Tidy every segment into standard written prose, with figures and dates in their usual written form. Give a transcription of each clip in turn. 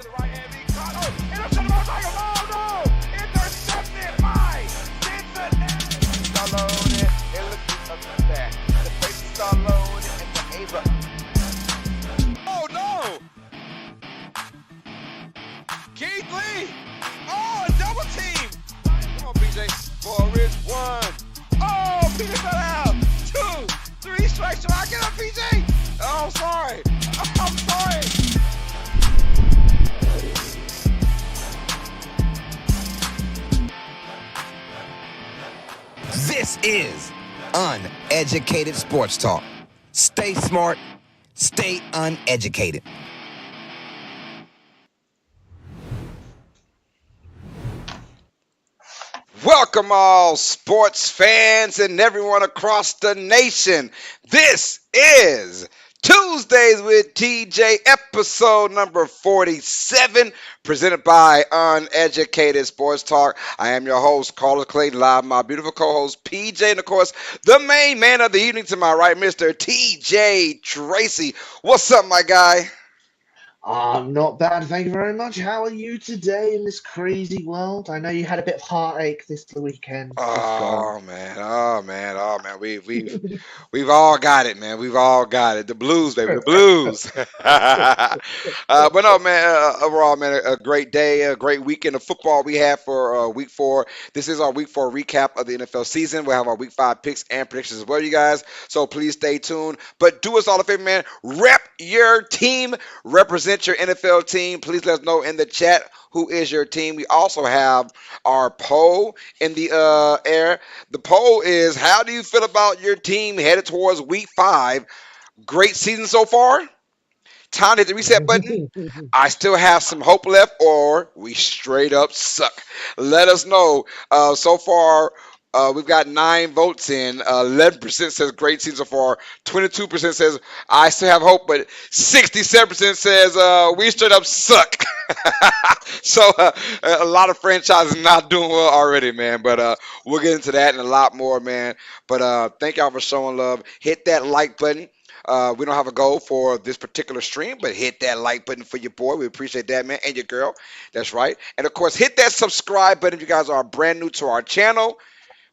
to the right hand. Intercepted by Tiger. Oh, no! Intercepted by Cincinnati. Start loading. It looks up to that. The bases start loading and the Ava. Oh, no! Keith Lee. Oh, a double team. Come on, PJ. For a rich one. Oh, PJ fell out. 2, 3 strikes. Should I get up, PJ? Oh, I'm sorry. I'm sorry. This is Uneducated Sports Talk. Stay smart, stay uneducated. Welcome all sports fans and everyone across the nation. This is Tuesdays with TJ, episode number 47, presented by Uneducated Sports Talk. I am your host, Carlos Clayton, live, my beautiful co-host, PJ, and of course, the main man of the evening to my right, Mr. TJ Tracy. What's up, my guy? Not bad, thank you very much. How are you today in this crazy world? I know you had a bit of heartache this weekend. Oh man. We've all got it, man. We've all got it. The blues, baby, the blues. But no, man. Overall, man, a great day, a great weekend of football we have for week 4. This is our week 4 recap of the NFL season. We'll have our week 5 picks and predictions as well, you guys. So please stay tuned. But do us all a favor, man. Rep your team. Represent your NFL team. Please let us know in the chat who is your team. We also have our poll in the air. The poll is, how do you feel about your team headed towards week 5? Great season so far? Time to hit the reset button. I still have some hope left, or we straight up suck. Let us know. So far, we've got 9 votes in. 11% says great season so far. 22% says I still have hope, but 67% says we straight up suck. So a lot of franchises not doing well already, man. But we'll get into that and a lot more, man. But thank y'all for showing love. Hit that like button. We don't have a goal for this particular stream, but hit that like button for your boy. We appreciate that, man, and your girl. That's right. And, of course, hit that subscribe button if you guys are brand new to our channel.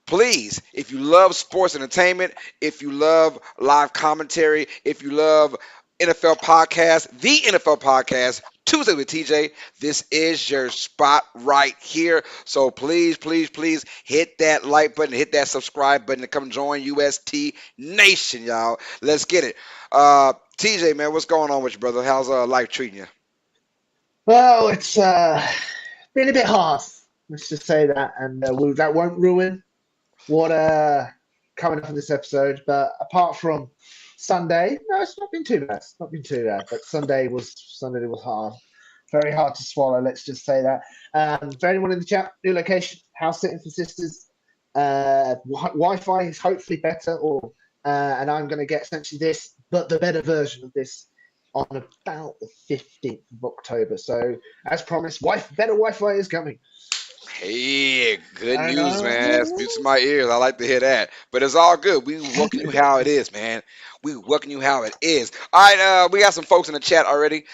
Please, if you love sports entertainment, if you love live commentary, if you love NFL podcast, the NFL podcast, Tuesday with TJ, this is your spot right here. So please hit that like button, hit that subscribe button, and come join UST Nation, y'all. Let's get it. TJ, man, what's going on with you, brother? How's life treating you? Well, it's been a bit hard. Let's just say that, and that won't ruin what coming up in this episode. But apart from Sunday, no, it's not been too bad. It's not been too bad. But Sunday was hard, very hard to swallow. Let's just say that. For anyone in the chat, new location, house sitting for sisters. Wi-Fi is hopefully better, and I'm going to get essentially this, but the better version of this on about the 15th of October. So, as promised, better Wi-Fi is coming. Hey, good news, man. That's music to my ears. I like to hear that. But it's all good. We welcome you how it is, man. We welcome you how it is. All right, we got some folks in the chat already.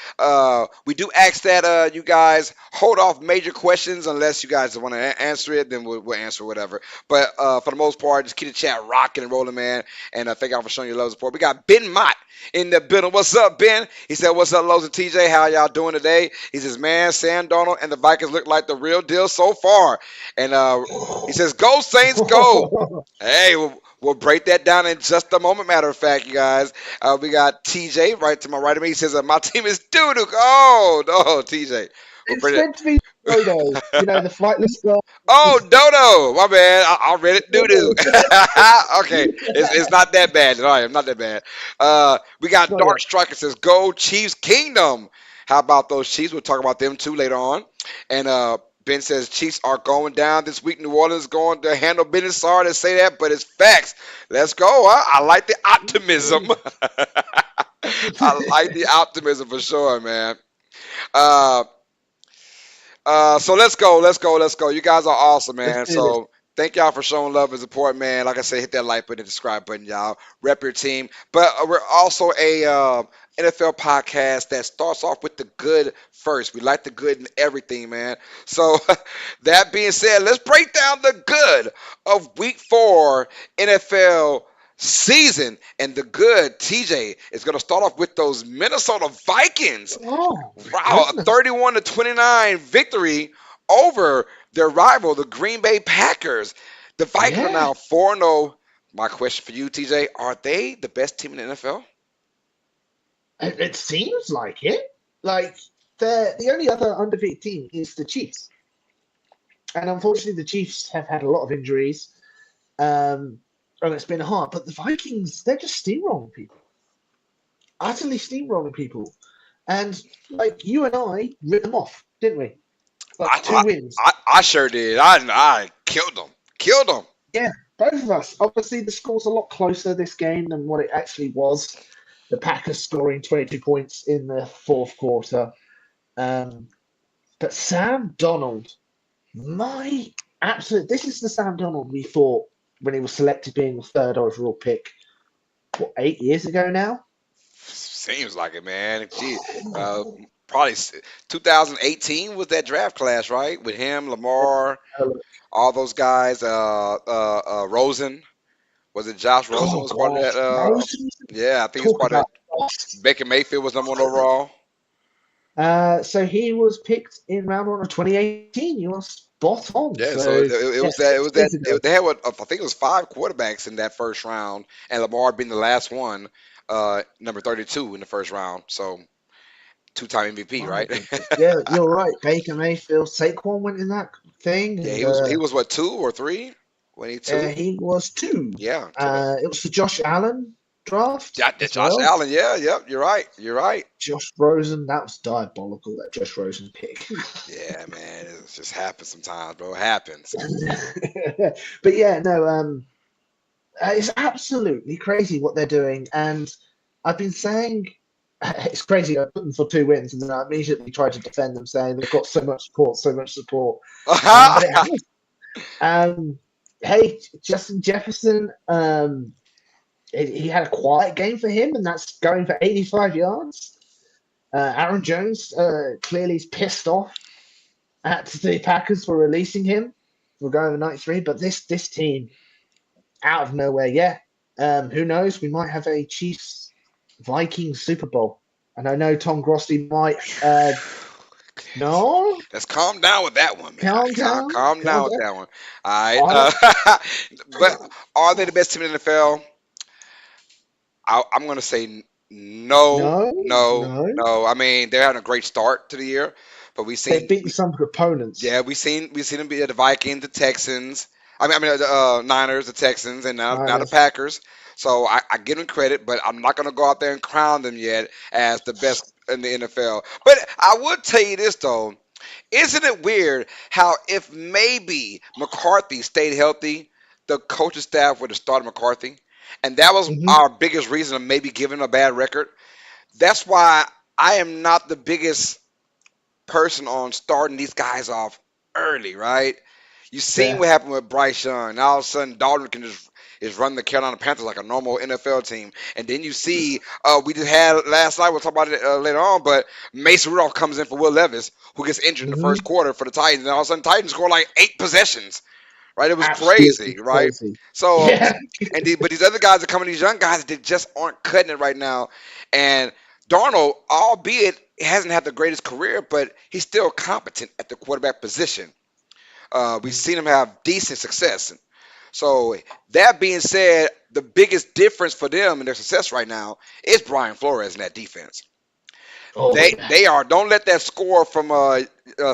We do ask that you guys hold off major questions unless you guys want to answer it. Then we'll answer whatever. But for the most part, just keep the chat rocking and rolling, man. And thank y'all for showing your love and support. We got Ben Mott in the building. What's up, Ben? He said, what's up, Lowe's and TJ? How y'all doing today? He says, man, Sam Darnold and the Vikings look like the real deal so far. And he says, go Saints, go. Hey, we'll break that down in just a moment. Matter of fact, you guys, we got TJ right to my right of me. He says, my team is doo-doo. Oh, no, TJ. It's meant to be Dodo, the flightless girl. Oh, Dodo. My bad. I read it. Doo-doo. Okay. It's not that bad. All right, not that bad. We got Dark Striker says, go Chiefs Kingdom. How about those Chiefs? We'll talk about them too later on. And Ben says Chiefs are going down this week. New Orleans going to handle business. Sorry to say that, but it's facts. Let's go. Huh? I like the optimism. I like the optimism for sure, man. So let's go. You guys are awesome, man. So thank y'all for showing love and support, man. Like I said, hit that like button and subscribe button, y'all. Rep your team. But we're also a NFL podcast that starts off with the good first. We like the good in everything, man. So, that being said, let's break down the good of week 4 NFL season. And the good, TJ, is going to start off with those Minnesota Vikings. Oh my Wow, a goodness. 31-29 victory over their rival, the Green Bay Packers. The Vikings are Yeah, now 4-0. My question for you, TJ, are they the best team in the NFL? it seems like it. Like the only other undefeated team is the Chiefs, and unfortunately, the Chiefs have had a lot of injuries. Um, and it's been hard. But the Vikings, they're just steamrolling people, utterly steamrolling people. And like you and I rid them off, didn't we? Like I, two I, wins. I sure did. I killed them. Killed them. Yeah, both of us. Obviously, the score's a lot closer this game than what it actually was. The Packers scoring 22 points in the fourth quarter. Um, but Sam Donald, my absolute. This is the Sam Donald we thought when he was selected being the third overall pick, what, 8 years ago now? Seems like it, man. Gee, Oh my uh, God. probably 2018 was that draft class, right? With him, Lamar, all those guys. Rosen. Was it Josh Rosen Oh was part of that? gosh, Rosen, Yeah, I think he was talk part of about that. lost. Baker Mayfield was number 1 overall. So he was picked in round one of 2018. You are spot on. Yeah, so So it yeah, was that. It was that. 6 years ago. They had what I think it was 5 quarterbacks in that first round, and Lamar being the last one, number 32 in the first round. So two-time MVP, My right? goodness. Yeah, you're right. Baker Mayfield, Saquon went in that thing, Yeah, and he was what, 2 or 3 when he two? he was two. Yeah, so that, It was the Josh Allen draft yeah, as Josh well. Allen. Yeah, yep, you're right. You're right. Josh Rosen, that was diabolical. That Josh Rosen pick. Yeah, man, it just happens sometimes, bro. It happens. But yeah, no. It's absolutely crazy what they're doing, and I've been saying it's crazy. I put them for 2 wins, and then I immediately try to defend them, saying they've got so much support, so much support. But it has. Um, hey, Justin Jefferson, he had a quiet game for him, and that's going for 85 yards. Aaron Jones clearly is pissed off at the Packers for releasing him for going to night three, but this team out of nowhere, yeah. Who knows? We might have a Chiefs Vikings Super Bowl, and I know Tom Grossi might. No, Let's calm down with that one, man. calm down, Calm calm down with down. that one. All right. I don't. But are they the best team in the NFL? I'm going to say no, No, no, no. no. I mean, they're having a great start to the year, but we've They've seen, beaten some opponents. yeah, we've seen them beat the Vikings, the Texans. I mean the Niners, the Texans, and now the Niners. Packers. So I give them credit, but I'm not going to go out there and crown them yet as the best in the NFL. But I would tell you this though. Isn't it weird how if maybe McCarthy stayed healthy, the coaching staff would have started McCarthy? And that was Hmm. our biggest reason of maybe giving him a bad record. That's why I am not the biggest person on starting these guys off early, right? You seen Yeah. what happened with Bryce Young. Now all of a sudden Dalton can just run the Carolina Panthers like a normal NFL team. And then you see we just had last night, we'll talk about it later on, but Mason Rudolph comes in for Will Levis, who gets injured in the Hmm. first quarter for the Titans, and all of a sudden Titans score like 8 possessions. Right? It was Absolutely crazy, right? crazy. So Yeah. but these other guys are coming, these young guys that just aren't cutting it right now. And Darnold, albeit hasn't had the greatest career, but he's still competent at the quarterback position. We've seen him have decent success. So that being said, the biggest difference for them and their success right now is Brian Flores in that defense. Oh They yeah. they are. Don't let that score from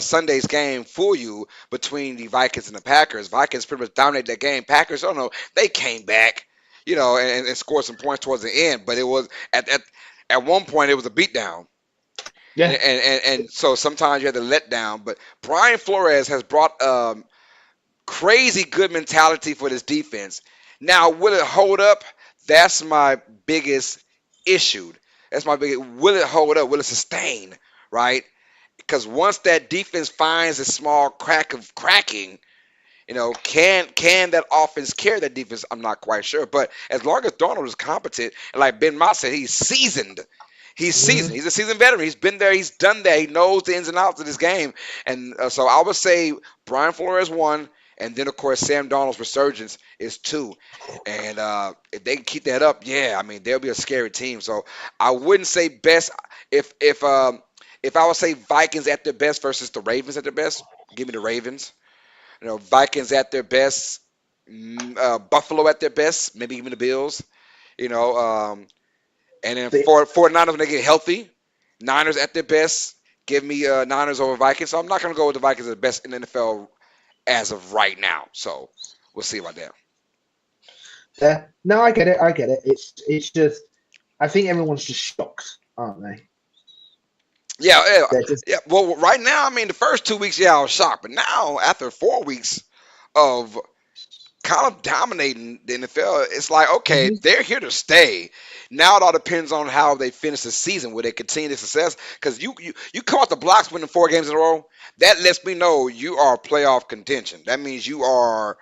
Sunday's game fool you between the Vikings and the Packers. Vikings pretty much dominated that game. Packers, I don't know, they came back, and scored some points towards the end. But it was at one point it was a beatdown, and Yeah. and, and, and so sometimes you have to let down. But Brian Flores has brought crazy good mentality for this defense. Now, will it hold up? That's my biggest issue. That's my biggest. Will it hold up? Will it sustain? Right? Because once that defense finds a small crack of cracking, can that offense carry that defense? I'm not quite sure. But as long as Donald is competent, and like Ben Moss said, he's seasoned. He's seasoned. Mhm. He's a seasoned veteran. He's been there. He's done that. He knows the ins and outs of this game. And so I would say Brian Flores one, and then of course Sam Darnold's resurgence is two. And if they can keep that up, yeah, I mean they'll be a scary team. So I wouldn't say best if I would say Vikings at their best versus the Ravens at their best. Give me the Ravens. Vikings at their best, Buffalo at their best, maybe even the Bills. You know, and then The, for Niners when they get healthy, Niners at their best. Give me Niners over Vikings. So I'm not going to go with the Vikings as the best in the NFL as of right now. So we'll see about that. yeah. No, I get it. I get it. It's just I think everyone's just shocked, aren't they? Yeah, yeah, They're just yeah. Well, right now, I mean, the first 2 weeks, yeah, I was shocked, but now after 4 weeks of kind of dominating the NFL, it's like, okay, Mhm. they're here to stay. Now it all depends on how they finish the season. Will they continue the success? Because you come out the blocks winning 4 games in a row, that lets me know you are playoff contention. That means you are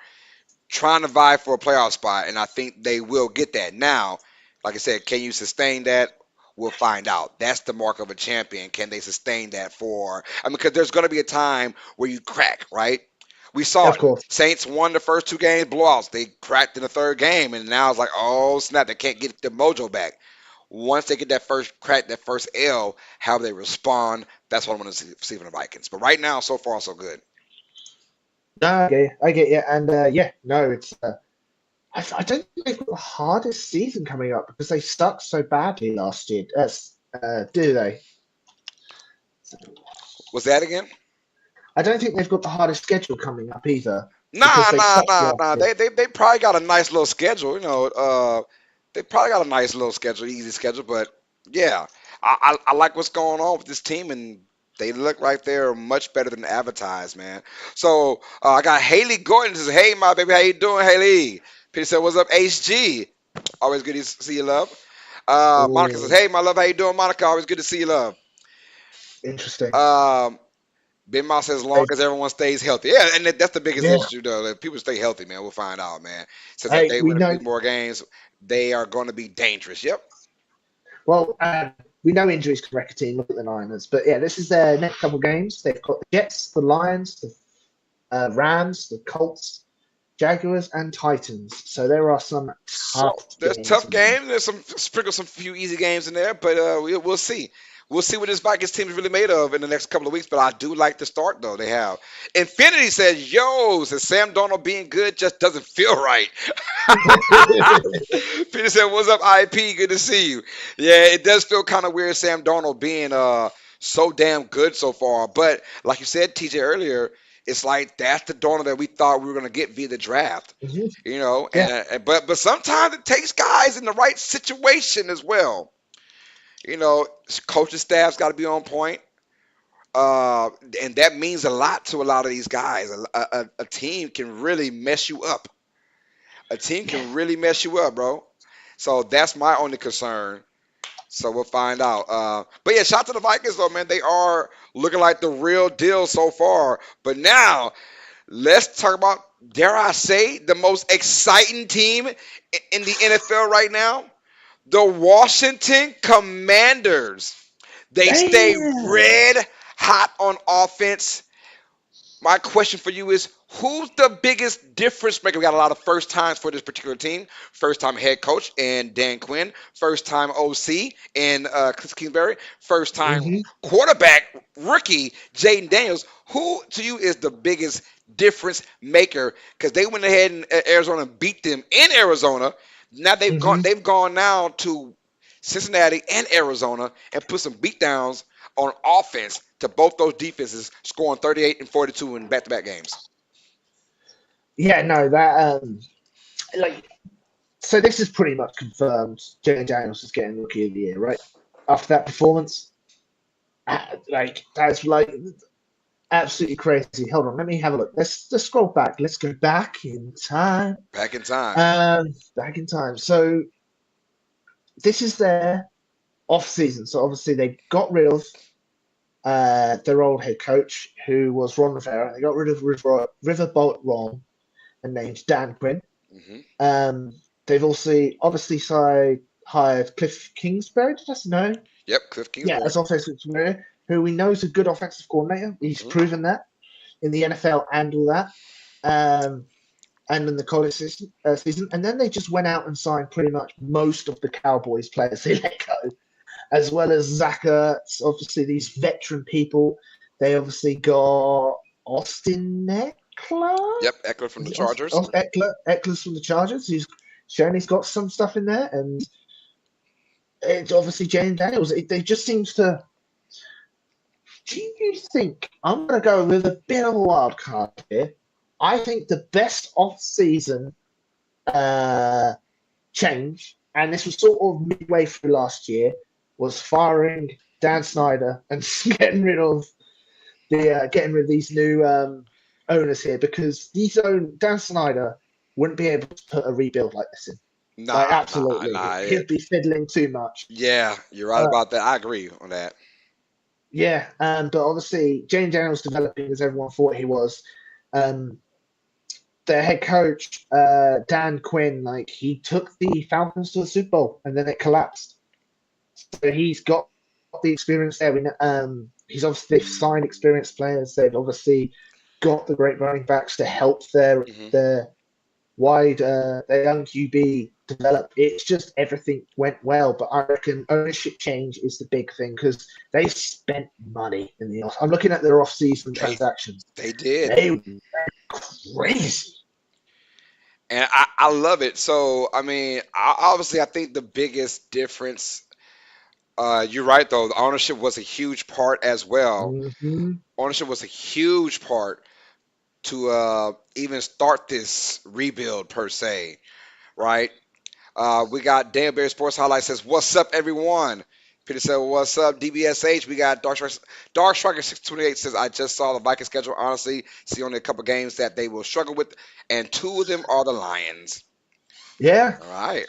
trying to vie for a playoff spot, and I think they will get that. Now, like I said, can you sustain that? We'll find out. That's the mark of a champion. Can they sustain that for? I mean, because there's going to be a time where you crack, right? We saw of it. course. Saints won the first 2 games, blowouts. They cracked in the third game, and now it's like, oh snap, they can't get the mojo back. Once they get that first crack, that first L, how they respond, that's what I want to see from the Vikings. But right now, so far, so good. No, I get you, and yeah, no, it's. I don't think they've got the hardest season coming up because they sucked so badly last year. Do they? Was that again? I don't think they've got the hardest schedule coming up either because Nah, they nah, sucked nah, last nah. year. They probably got a nice little schedule. They probably got a nice little schedule, easy schedule. But yeah, I like what's going on with this team, and they look like they're much better than advertised, man. So I got Haley Gordon says, "Hey, my baby, how you doing, Haley?" Peter said, "What's up, HG? Always good to see you, love." Monica says, Oh, "Hey, my love, how you doing, Monica? Always good to see you, love." interesting. Um, Ben Moss says, as long Hey, as everyone stays healthy. Yeah, and that's the biggest yeah. issue, though. If people stay healthy, man, we'll find out, man. Says if Hey, they we win a know. few more games, they are going to be dangerous. Yep. Well, we know injuries can wreck a team. Look at the Niners, but yeah, this is their next couple games. They've got the Jets, the Lions, the Rams, the Colts, Jaguars, and Titans. So there are some So tough there's games tough in there. games. There's some few easy games in there, but we'll see. We'll see what this Vikings team is really made of in the next couple of weeks. But I do like the start though they have. Infinity says, "Yo, says Sam Donald being good just doesn't feel right." Peter said, "What's up, IP? Good to see you." Yeah, it does feel kind of weird, Sam Darnold being so damn good so far. But like you said, TJ earlier, it's like that's the Darnold that we thought we were gonna get via the draft. Mhm. And Yeah. but sometimes it takes guys in the right situation as well. Coaching staff's got to be on point. And that means a lot to a lot of these guys. A team can really mess you up. A team Yeah. can really mess you up, bro. So that's my only concern. So we'll find out. But yeah, shout out to the Vikings though, man. They are looking like the real deal so far. But now let's talk about, dare I say, the most exciting team in the NFL right now, the Washington Commanders. They stay Damn. red hot on offense. My question for you is, who's the biggest difference maker? We got a lot of first times for this particular team. First time head coach in Dan Quinn. First time OC in Chris Kingsbury. First time Hmm. quarterback rookie Jaden Daniels. Who to you is the biggest difference maker? Because they went ahead and Arizona and beat them in Arizona. Now they've gone. Hmm. They've gone now to Cincinnati and Arizona and put some beatdowns on offense to both those defenses, scoring 38 and 42 in back-to-back games. Yeah. No, that like so. This is pretty much confirmed. Jalen Daniels is getting Rookie of the Year, right? After that performance, like that's like absolutely crazy. Hold on, let me have a look. Let's scroll back. Let's go back in time. Back in time. Back in time. So this is their off season. So obviously they got rid of their old head coach, who was Ron Rivera. They got rid of Riverboat Ron and named Dan Quinn. Hmm. They've also obviously hired Cliff Kingsbury. Did I say no? Yep, Cliff Yeah, Kingsbury. as offensive coordinator, who we know is a good offensive coordinator. He's Hmm. proven that in the NFL and all that, um, and in the college season. And then they just went out and signed pretty much most of the Cowboys players they let go, as well as Zach Ertz, obviously these veteran people. They obviously got Austin Eckler. Yep, Eckler from Is the it Chargers. Eckler? Eckler's from the Chargers. He's shown he's got some stuff in there, and it's obviously Jane Daniels. They just seems to. Do you think I'm going to go with a bit of a wild card here? I think the best off-season uh, change, and this was sort of midway through last year, was firing Dan Snyder and getting rid of these new owners here because Dan Snyder wouldn't be able to put a rebuild like this in. Like Nah, nah, absolutely, nah. he'd be fiddling too much. Yeah, you're right Uh, about that. I agree on that. yeah, but obviously Jane Daniels developing as everyone thought he was. Um, their head coach Dan Quinn, like he took the Falcons to the Super Bowl and then it collapsed. So he's got the experience there. He's obviously they've signed experienced players. They've obviously got the great running backs to help Hmm. their young QB develop. It's just everything went well, but I reckon ownership change is the big thing because they spent money in the off. I'm looking at their off-season They transactions. they did, They were crazy. and I love it. So I mean, obviously, I think the biggest difference. You're right though. The ownership was a huge part as well. Mm-hmm. Ownership was a huge part to even start this rebuild per se, right? We got Dan Bear Sports Highlight says, "What's up, everyone?" Peter said, "What's up, DBSH?" We got Dark Striker 628 says, "I just saw the Vikings schedule. Honestly, see only a couple games that they will struggle with, and two of them are the Lions." Yeah, All right,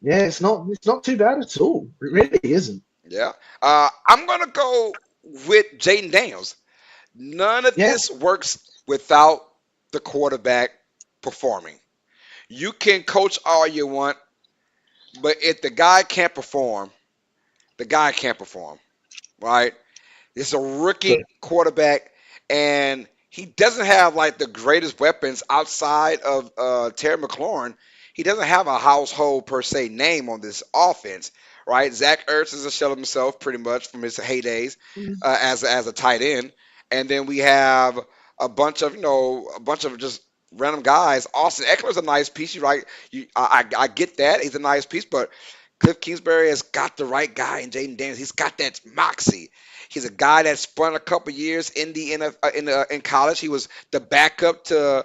yeah, it's not too bad at all. It really isn't. yeah. I'm gonna go with Jaden Daniels. None of Yeah, this works without the quarterback performing. You can coach all you want, but if the guy can't perform, the guy can't perform, right? It's a rookie true. quarterback, and he doesn't have like the greatest weapons outside of Terry McLaurin. He doesn't have a household per se name on this offense, right? Zach Ertz is a shell of himself, pretty much from his heydays as a tight end, and then we have a bunch of just random guys. Austin Eckler's a nice piece, you right? I get that he's a nice piece, but Cliff Kingsbury has got the right guy in Jaden Daniels. He's got that moxie. He's a guy that spent a couple years in the in college. He was the backup to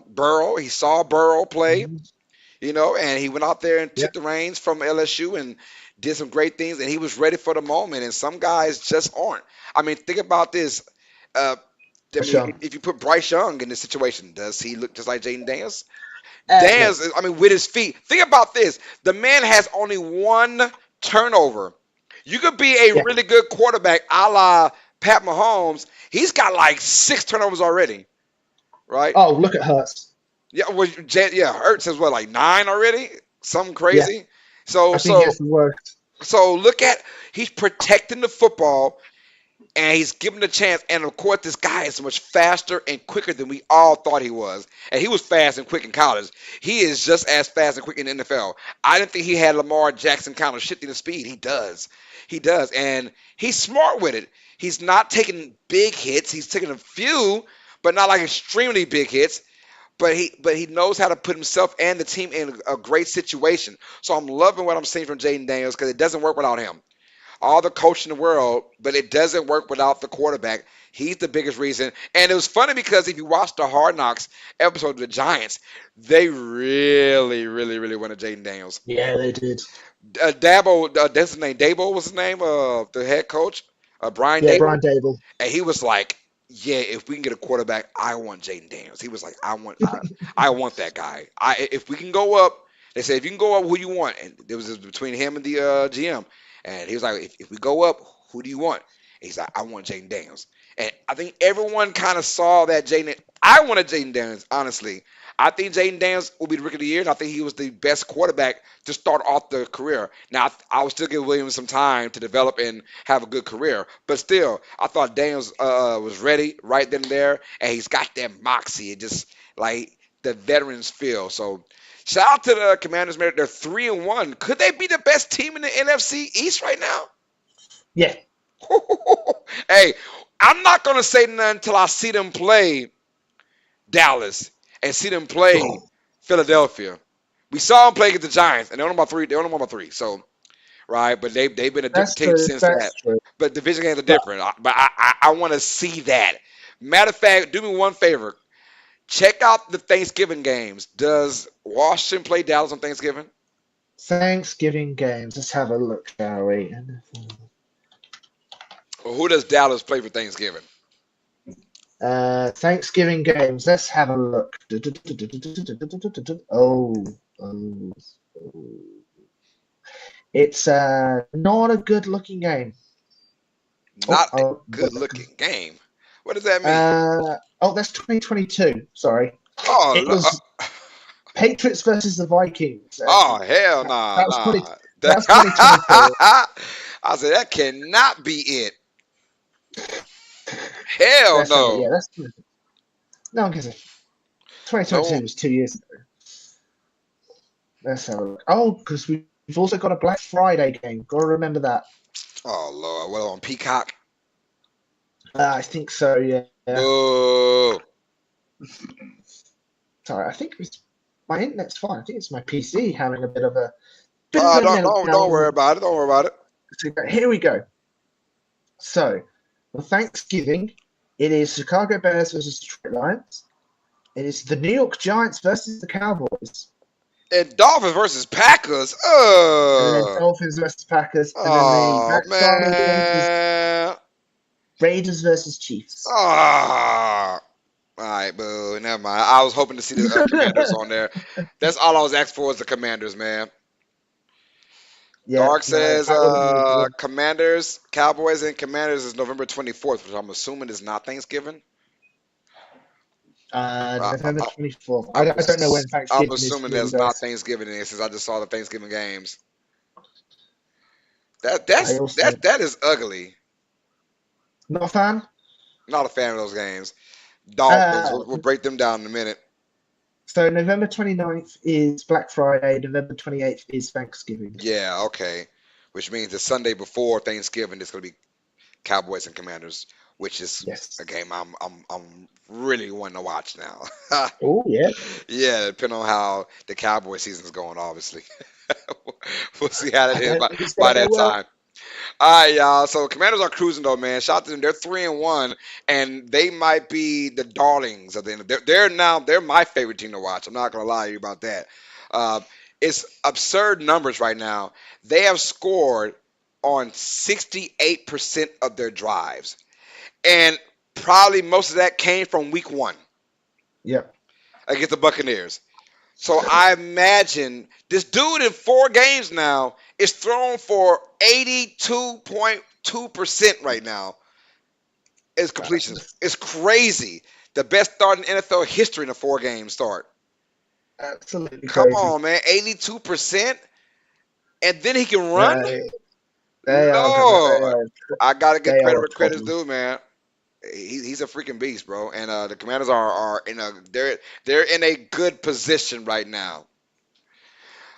Burrow. He saw Burrow play, Mhm. and he went out there and Yeah, took the reins from LSU and did some great things. And he was ready for the moment. And some guys just aren't. I mean, think about this. Uh, I for mean, sure. if you put Bryce Young in this situation, does he look just like Jaden Daniels? Look, I mean, with his feet. Think about this. The man has only one turnover. You could be a yeah. really good quarterback, a la Pat Mahomes. He's got like six turnovers already, right? Oh, look at Hurts. Yeah, well, yeah, Hurts is what like nine already, something Yeah, crazy. So, I think he so, has the worst. so look at he's protecting the football and he's given a chance. And of course, this guy is much faster and quicker than we all thought he was. And he was fast and quick in college. He is just as fast and quick in the NFL. I didn't think he had Lamar Jackson kind of shifting the speed. He does. He does. And he's smart with it. He's not taking big hits. He's taking a few, but not like extremely big hits. But he knows how to put himself and the team in a great situation. So I'm loving what I'm seeing from Jaden Daniels because it doesn't work without him all the coach in the world, but it doesn't work without the quarterback. He's the biggest reason. And it was funny because if you watch the Hard Knocks episode of the Giants, they really, really, really wanted Jaden Daniels. Yeah, they did. Dabo, that's his name. Dabo was his name, the head coach, Brian Yeah, Dable. Brian Dable. And he was like, "Yeah, if we can get a quarterback, I want Jaden Daniels." He was like, I want that guy. If we can go up, they said, if you can go up, who you want?" And it was between him and the GM. And he was like, if we go up, who do you want? And he's like, "I want Jaden Daniels." And I think everyone kind of saw that Jaden. I wanted Jaden Daniels, honestly. I think Jaden Daniels will be the rookie of the year, and I think he was the best quarterback to start off the career. Now, I would still give Williams some time to develop and have a good career, but still, I thought Daniels was ready right then and there, and he's got that moxie. It just like the veterans feel. So, shout out to the Commanders, man. They're 3-1. Could they be the best team in the NFC East right now? Yeah, Hey, I'm not gonna say nothing until I see them play Dallas and see them play Philadelphia. We saw them play against the Giants, and they're only about three. They're only about three. So right, but they've been a different that's team true. since That's that. true. But division games are But different. But I want to see that. Matter of fact, do me one favor. Check out the Thanksgiving games. Does Washington play Dallas on Thanksgiving? Thanksgiving games. Let's have a look, shall we? Or who does Dallas play for Thanksgiving? Thanksgiving games. Let's have a look. Oh, oh, oh. It's not a good looking game. Not a Oh, good looking game. What does that mean? that's 2022. Sorry, Oh, it was Patriots versus the Vikings. oh hell That, nah, that was 20. nah. That was 2022. I said that cannot be it. Hell Let's have it. no. Yeah, that's no one gives a. No 2022 one. was 2 years ago. Let's have a look. Oh, because we've also got a Black Friday game. Got to remember that. Oh Lord. What on Peacock? I think so. Yeah. Boo. Sorry, I think it's my internet's fine. I think it's my PC having a bit of a Don't worry meltdown. about it. Don't worry about it. So here we go. So for Thanksgiving, it is Chicago Bears versus Detroit Lions. It is the New York Giants versus the Cowboys. And Dolphins versus Packers. And then Dolphins versus Packers. And then the Oh Black Friday games is man. Raiders versus Chiefs. Ah. All right, boo. Never mind. I was hoping to see the Commanders on there. That's all I was asking for is the Commanders, man. Yeah, Dark no, says that would have been a good one. Commanders, Cowboys, and Commanders is November 24th, which I'm assuming is not Thanksgiving. I, November I, 24th. I I'm, don't know when I'm Thanksgiving is assuming for you that's not guys. Thanksgiving since I just saw the Thanksgiving games. That I that's also that is ugly. not a fan. Not a fan of those games. Dolphins. Uh, We'll break them down in a minute. so November 29th is Black Friday. November 28th is Thanksgiving. Yeah, okay. Which means the Sunday before Thanksgiving is going to be Cowboys and Commanders, which is Yes. a game I'm really wanting to watch now. Oh yeah. Yeah, depending on how the Cowboy season is going, obviously. We'll see how that I is don't think it's by gonna go that well. time. All right, y'all. So Commanders are cruising though, man. Shout out to them. They're 3-1, and they might be the darlings of the end. They're my favorite team to watch. I'm not gonna lie to you about that. Uh, it's absurd numbers right now. They have scored on 68% of their drives, and probably most of that came from week one Yep. against the Buccaneers. So I imagine this dude in 4 games now is thrown for 82.2% right now is completions. It's crazy. The best start in NFL history in a 4 game start. Absolutely Come crazy. on, man. 82%? And then he can run? They, they are gonna. Lord. I gotta give They credit are a where credit's problem. due, man. He's a freaking beast, bro. And the Commanders are in a they're in a good position right now.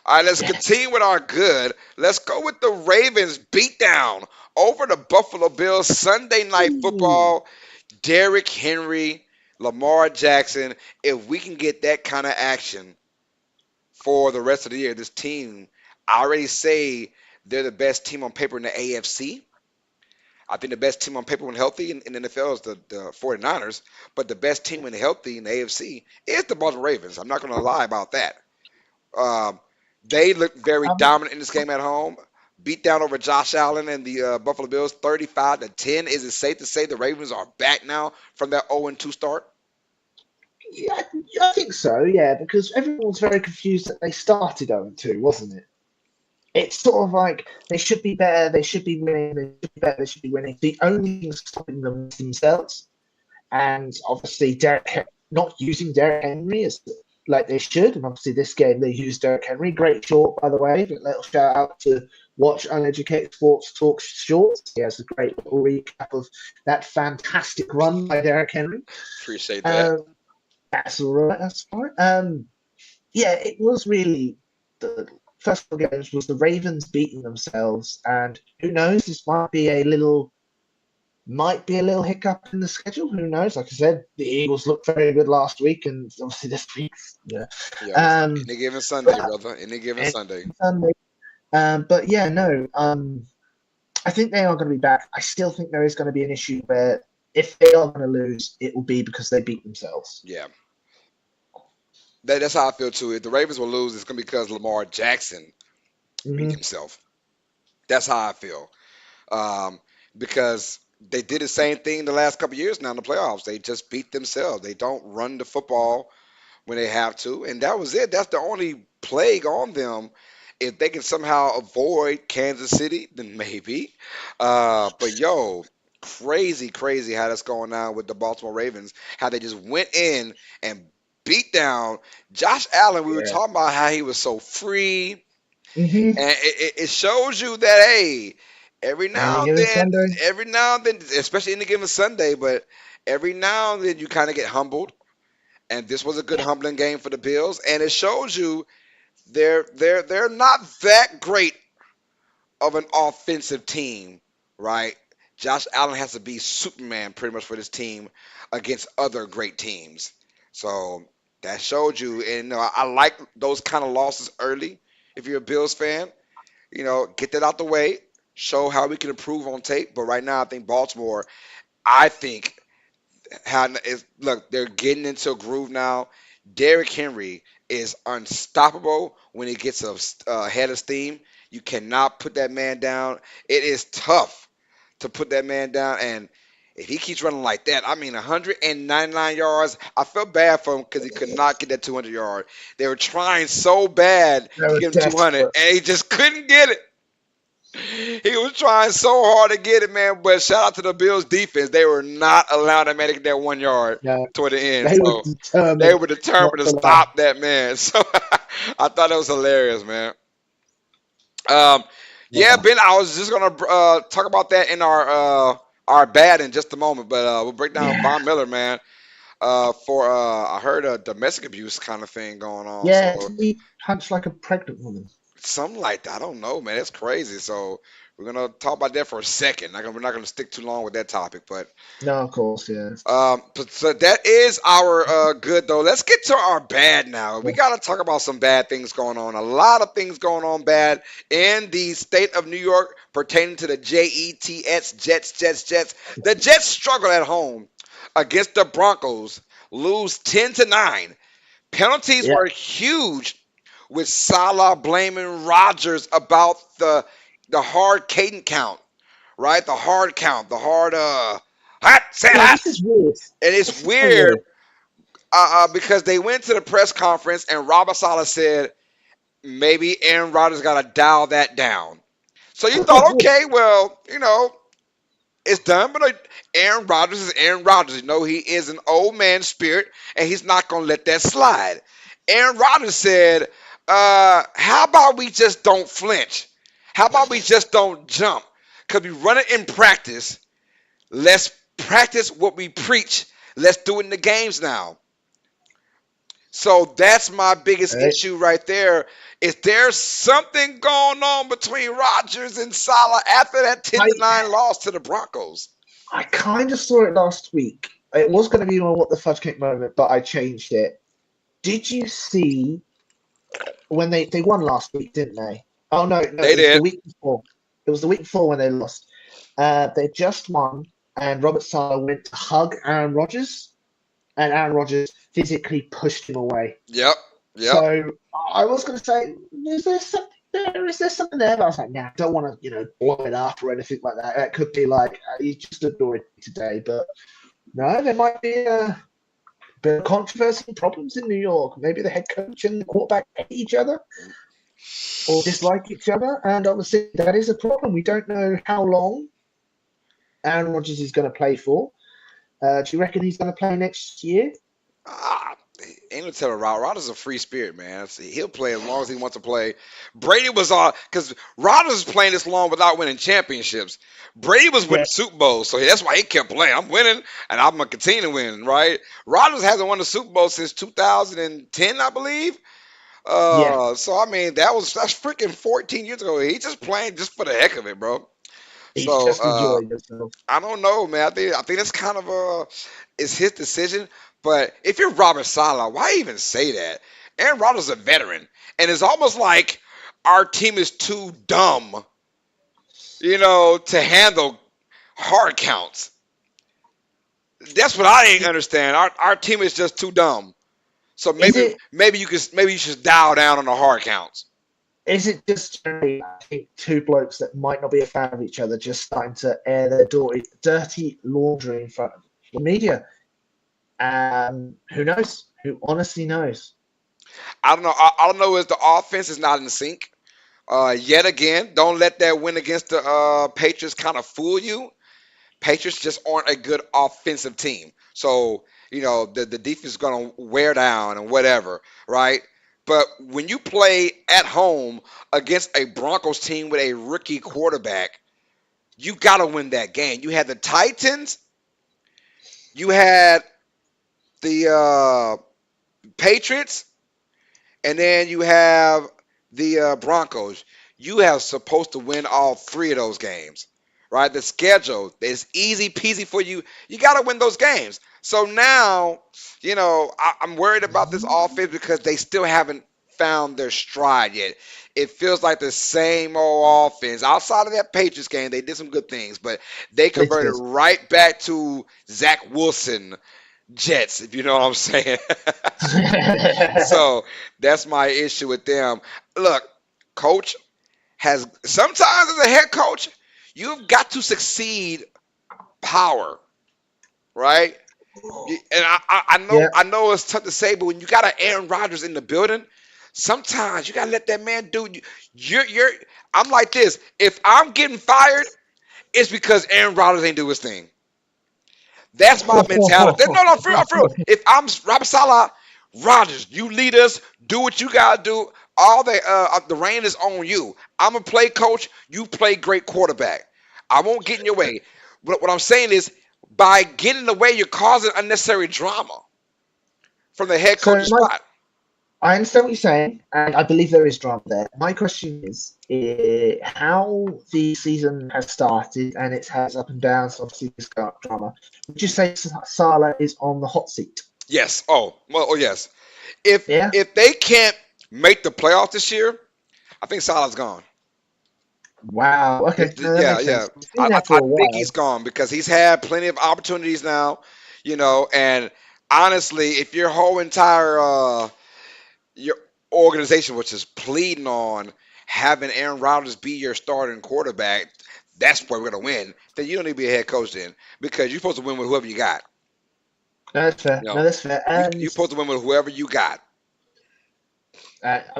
All right, let's Yeah. continue with our good. Let's go with the Ravens beatdown over the Buffalo Bills Sunday night Ooh. football. Derrick Henry, Lamar Jackson. If we can get that kind of action for the rest of the year, this team, I already say they're the best team on paper in the AFC. I think the best team on paper when healthy in the NFL is the 49ers, but the best team when healthy in the AFC is the Baltimore Ravens. I'm not going to lie about that. Um, they looked very Um, dominant in this game at home. Beat down over Josh Allen and the Buffalo Bills 35-10. Is it safe to say the Ravens are back now from that 0-2 start? yeah, I think so. Yeah, because everyone was very confused that they started 0-2, wasn't it? It's sort of like they should be better, they should be winning, they should be better, they should be winning. The only thing stopping them is themselves, and obviously not using Derek Henry as like they should. And obviously, this game they used Derrick Henry. Great short, by the way. A little shout out to Watch Uneducated Sports Talk Shorts. He has a great little recap of that fantastic run by Derrick Henry. Appreciate that. Um, that's all right. That's fine. Yeah, it was really the first couple of games was the Ravens beating themselves, and who knows, this might be a little hiccup in the schedule. Who knows? Like I said, the Eagles looked very good last week, and obviously this week, yeah. Yo, Um, any given Sunday, but brother. Any given and Sunday. Sunday, but yeah, no. I think they are going to be back. I still think there is going to be an issue where if they are going to lose, it will be because they beat themselves. Yeah. That's how I feel too. If the Ravens will lose, it's gonna be because Lamar Jackson beat Hmm. himself. That's how I feel. Um, because they did the same thing the last couple of years now in the playoffs. They just beat themselves. They don't run the football when they have to, and that was it. That's the only plague on them. If they can somehow avoid Kansas City, then maybe. But yo, crazy, crazy how that's going on with the Baltimore Ravens. How they just went in and beat down Josh Allen. We were Yeah. talking about how he was so free, Hmm. and it shows you that hey, every Any now and given then, Sunday. especially any given Sunday, but every now and then you kind of get humbled. And this was a good Yeah. humbling game for the Bills, and it shows you they're not that great of an offensive team, right? Josh Allen has to be Superman pretty much for this team against other great teams. So that showed you, and I like those kind of losses early. If you're a Bills fan, get that out the way, show how we can improve on tape. But right now, I think Baltimore, I think look, they're getting into a groove now. Derrick Henry is unstoppable when he gets ahead of steam. You cannot put that man down. It is tough to put that man down, and if he keeps running like that, I mean, 199 yards. I felt bad for him because he could not get that 200 yard. They were trying so bad They to were get him 200, desperate. and he just couldn't get it. He was trying so hard to get it, man. But shout out to the Bills defense. They were not allowing that man to get that 1 yard No, toward the end. they were So they determined were not determined to to allow. stop that man. So I thought that was hilarious, man. Um, yeah, Yeah. Ben, I was just gonna talk about that in our bad in just a moment, but we'll break down Yeah. Von Miller, man. For I heard a domestic abuse kind of thing going on, Yeah, so didn't he punch like a pregnant woman? something like that. I don't know, man. It's crazy. So we're gonna talk about that for a second. We're not gonna stick too long with that topic, but No, of course, yeah. so that is our good though. Let's get to our bad now. We Yeah. got to talk about some bad things going on. A lot of things going on bad in the state of New York pertaining to the Jets. The Jets struggle at home against the Broncos, lose 10-9. Penalties Yeah. were huge, with Salah blaming Rodgers about the hard cadence count, right? The hard count, the hard hot, say Yeah, hot. this is weird. And it's This is so weird weird. because they went to the press conference and Robert Saleh said maybe Aaron Rodgers got to dial that down. So you thought, okay, well, it's done, but Aaron Rodgers is Aaron Rodgers. He is an old man spirit, and he's not going to let that slide. Aaron Rodgers said, how about we just don't flinch? How about we just don't jump? Because we run it in practice. Let's practice what we preach. Let's do it in the games now. So that's my biggest Right? issue right there. Is there something going on between Rodgers and Salah after that 10 I to 9 loss to the Broncos? I kind of saw it last week. It was going to be my what the fudge cake moment, but I changed it. Did you see when they won last week, didn't they? Oh no, They it was the did. week before. It was the week before when they lost. They just won, and Robert Sala went to hug Aaron Rodgers, and Aaron Rodgers physically pushed him away. Yep. Yep. So I was going to say, is there something there? Is there something there? But I was like, nah, I don't want to, blow it up or anything like that. It could be like he just annoyed me today, but no, there might be a bit of controversy and problems in New York. Maybe the head coach and the quarterback hate each other or dislike each other, and obviously that is a problem. We don't know how long Aaron Rodgers is going to play for. Do you reckon he's going to play next year? Ah, ain't gonna tell Rodgers is a free spirit, man. He'll play as long as he wants to play. Brady was on because Rodgers was playing this long without winning championships. Brady was winning Yeah, Super Bowls, so that's why he kept playing. I'm winning, and I'm gonna continue to win, right? Rodgers hasn't won a Super Bowl since 2010, I believe. yeah. So I mean, that's freaking 14 years ago. He just playing just for the heck of it, bro. He's So just enjoying himself. I don't know, man. I think that's kind of it's his decision. But if you're Robert Sala, why even say that? Aaron Rodgers is a veteran, and it's almost like our team is too dumb, to handle hard counts. That's what I ain't understand. Our team is just too dumb. So Is maybe it maybe you should dial down on the hard counts. is it just generally, I think, two blokes that might not be a fan of each other just starting to air their dirty laundry in front of the media? Who knows? Who honestly knows? I don't know. I don't know if the offense is not in sync. Yet again, don't let that win against the Patriots kind of fool you. Patriots just aren't a good offensive team. So, the defense is going to wear down and whatever, right? But when you play at home against a Broncos team with a rookie quarterback, you got to win that game. You had the Titans, you had the Patriots, and then you have the Broncos. You have supposed to win all three of those games, right? The schedule is easy peasy for you. You got to win those games. So now, I'm worried about this offense because they still haven't found their stride yet. It feels like the same old offense. Outside of that Patriots game, they did some good things, but they They converted did. right back to Zach Wilson Jets, if you know what I'm saying. So that's my issue with them. Look, coach has sometimes as a head coach, you've got to succeed power, right? And I know Yeah. I know it's tough to say, but when you got an Aaron Rodgers in the building, sometimes you gotta let that man do. You're. I'm like this. If I'm getting fired, it's because Aaron Rodgers ain't do his thing. That's my mentality. No, no, for real, for real. If I'm Robert Salah, Rodgers, you lead us, do what you gotta do. All the reign is on you. I'm a play coach. You play great quarterback. I won't get in your way. But what I'm saying is, by getting in the way, you're causing unnecessary drama from the head So coach's spot. I understand what you're saying, and I believe there is drama there. My question is how the season has started, and it has up and downs. Obviously, this drama. Would you say Salah is on the hot seat? Yes. Oh, well. Oh, yes. If Yeah. if they can't make the playoffs this year, I think Salah's gone. Wow. Okay. No, that Yeah, makes yeah. sense. He's I, been there I, I for a think he's while. gone because he's had plenty of opportunities now, and honestly, if your whole entire your organization was just pleading on having Aaron Rodgers be your starting quarterback, that's where we're gonna win. Then you don't need to be a head coach then because you're supposed to win with whoever you got. No, that's fair. You No, know, that's fair. you're supposed to win with whoever you got.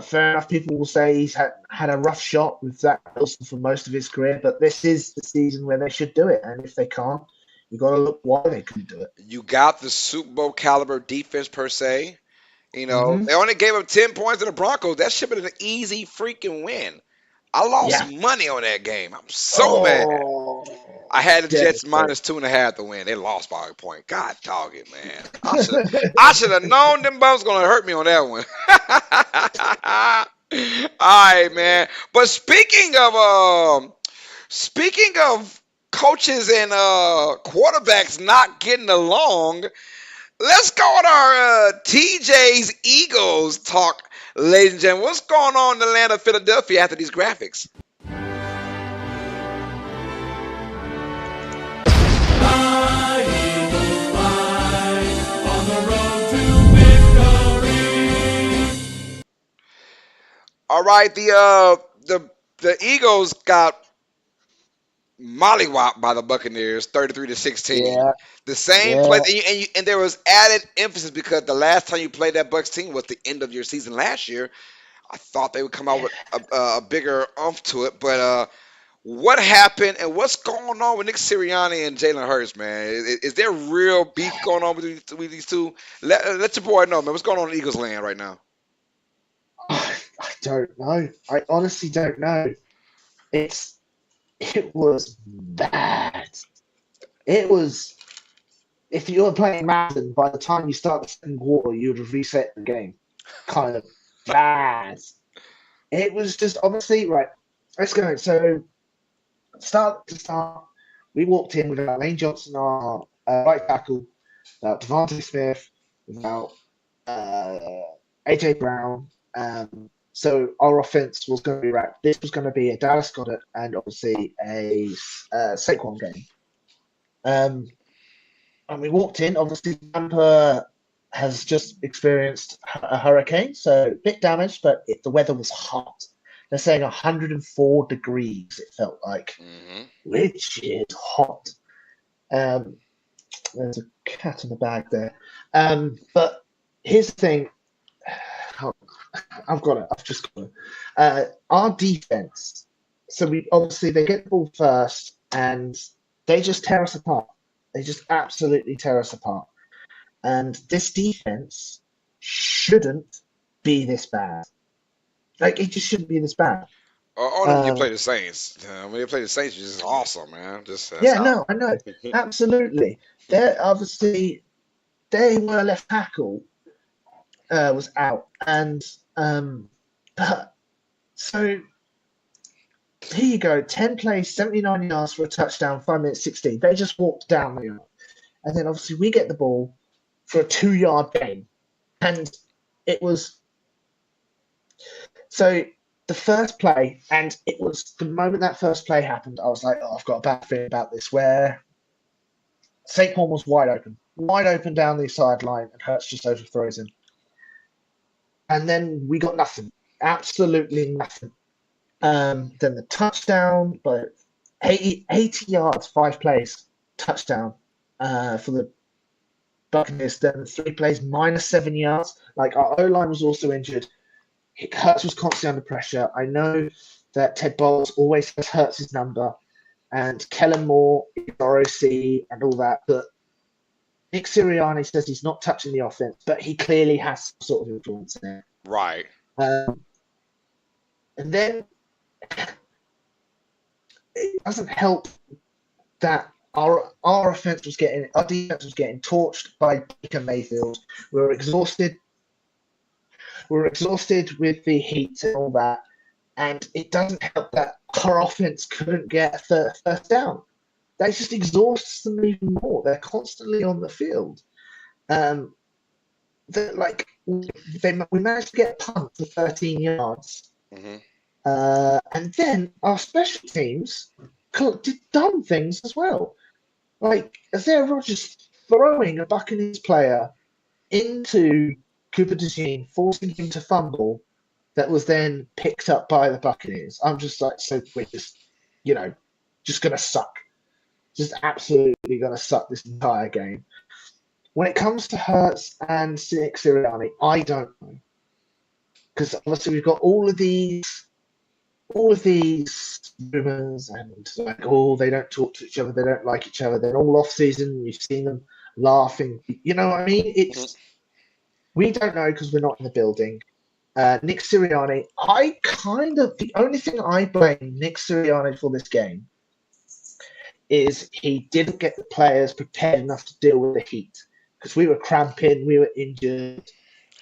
Fair enough. People will say he's had a rough shot with Zach Wilson for most of his career, but this is the season where they should do it. And if they can't, you got to look why they couldn't do it. You got the Super Bowl caliber defense per se. Hmm. They only gave up 10 points to the Broncos. That should have been an easy freaking win. I lost Yeah. money on that game. I'm so mad. Oh, I had the Jets devastating. minus 2.5 to win. They lost by a point. God dog it, man. I should have known them bums gonna hurt me on that one. All right, man. But speaking of coaches and quarterbacks not getting along, let's go on our TJ's Eagles talk, ladies and gentlemen. What's going on in the land of Philadelphia after these graphics? All right, the Eagles got mollywopped by the Buccaneers, 33-16. Yeah, The same play, yeah. and there was added emphasis because the last time you played that Bucks team was the end of your season last year. I thought they would come out with a bigger oomph to it, but What happened and what's going on with Nick Sirianni and Jalen Hurts, man? Is there real beef going on with these two? Let your boy know, man. What's going on in Eagles land right now? I don't know. I honestly don't know. It was bad. It was if you were playing Madden, by the time you start the second quarter, you would have reset the game. Kind of bad. It was just obviously right. Let's go. So start to start, we walked in without Lane Johnson, our right tackle, without Devontae Smith, without uh, AJ Brown. So our offense was going to be right. This was going to be a Dallas Goddard and obviously a Saquon game. And we walked in. Obviously, Tampa has just experienced a hurricane, so a bit damaged, but the weather was hot. They're saying 104 degrees, it felt like, Hmm. which is hot. Um, there's a cat in the bag there. But here's the thing. I've got it. I've just got it. Our defense. So we obviously they get the ball first, and they just tear us apart. They just absolutely tear us apart. And this defense shouldn't be this bad. Like it just shouldn't be this bad. Only when you Um, play the Saints. When you play the Saints, you're just awesome, man. Just that's yeah, how. no, I know, absolutely. They're obviously they were left tackle was out, and but so here you go, 10 plays, 79 yards for a touchdown, 5 minutes 16. They just walked down the yard, and then obviously we get the ball for a 2 yard gain, and it was so the first play, and it was the moment that first play happened, I was like, oh, I've got a bad feeling about this. Where Saquon was wide open down the sideline, and Hurts just overthrows him. And then we got nothing, absolutely nothing. Then the touchdown, but 80 yards, 5 plays, touchdown for the Buccaneers. Then 3 plays, -7 yards. Like our O line was also injured. Hurts was constantly under pressure. I know that Ted Bowles always has Hurts' number, and Kellen Moore is ROC and all that, but Nick Sirianni says he's not touching the offense, but he clearly has some sort of influence in it. Right. Um, and then it doesn't help that our offense was our defense was getting torched by Baker Mayfield. We were exhausted. We were exhausted with the heat and all that, and it doesn't help that our offense couldn't get a first down. That just exhausts them even more. They're constantly on the field. Um, like we managed to get a punt for 13 yards, Hmm. and then our special teams did dumb things as well. Like Isaiah Rogers throwing a Buccaneers player into Cooper DeJean, forcing him to fumble, that was then picked up by the Buccaneers. I'm just like, so we're just, just gonna suck, just absolutely gonna suck this entire game. When it comes to Hurts and Nick Sirianni, I don't know, because obviously we've got all of these rumors and like, oh, they don't talk to each other, they don't like each other. Then all off season, you've seen them laughing. You know what I mean? Hmm. We don't know because we're not in the building. Nick Sirianni, the only thing I blame Nick Sirianni for this game is he didn't get the players prepared enough to deal with the heat because we were cramping, we were injured,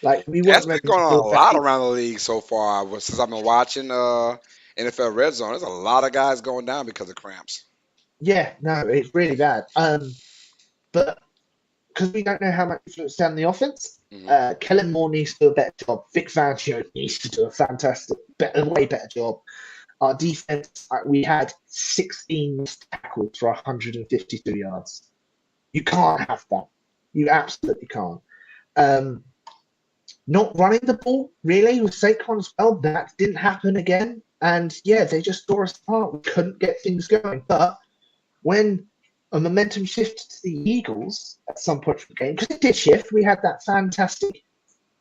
like we That's weren't been ready going to on deal a with the lot heat. around the league so far. Since I've been watching NFL Red Zone, there's a lot of guys going down because of cramps. Yeah, no, it's really bad. But because we don't know how much influence down the offense, Hmm. Kellen Moore needs to do a better job. Vic Fangio needs to do a way better job. Our defense, we had 16 tackles for 152 yards. You can't have that. You absolutely can't. Um, Not running the ball, really, with Saquon as well, that didn't happen again. And yeah, they just tore us apart. We couldn't get things going. But when a momentum shifted to the Eagles at some point for the game, because it did shift, we had that fantastic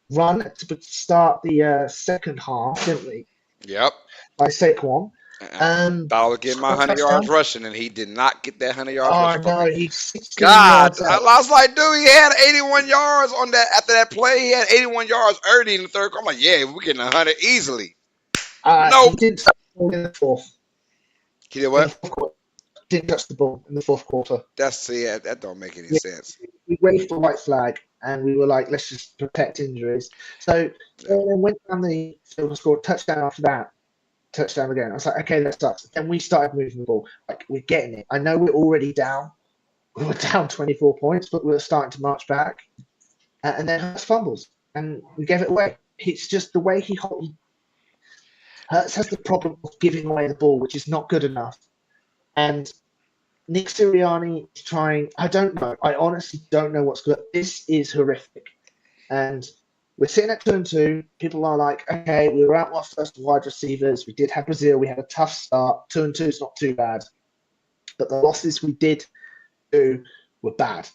run to start the second half, didn't we, Yep. by Saquon. I Um, thought I was getting my scored a 100 yards touchdown. rushing, and he did not get that 100 yards Oh rushing for no, me. he's 16 God, yards I out. was like, dude, he had 81 yards on that after that play. He had 81 yards early in the third quarter. I'm like, yeah, we're getting 100 easily. He Nope. didn't touch the ball in the fourth. He did In the what? fourth quarter, didn't touch the ball in the fourth quarter. That's see, that don't make any We, sense. we waved the white flag and we were like, let's just protect injuries. So Yeah. they then went down the field and scored a touchdown after that. Touchdown again. I was like, okay, that sucks. Then we started moving the ball. Like, we're getting it. I know we're already down. We were down 24 points, but we were starting to march back. And then Hurts fumbles and we gave it away. It's just the way he Hurts has the problem of giving away the ball, which is not good enough. And Nick Sirianni is trying. I don't know. I honestly don't know what's good. This is horrific. And we're sitting at 2-2. People are like, okay, we were out our first wide receivers. We did have Brazil. We had a tough start. 2-2 is not too bad. But the losses we did do were bad.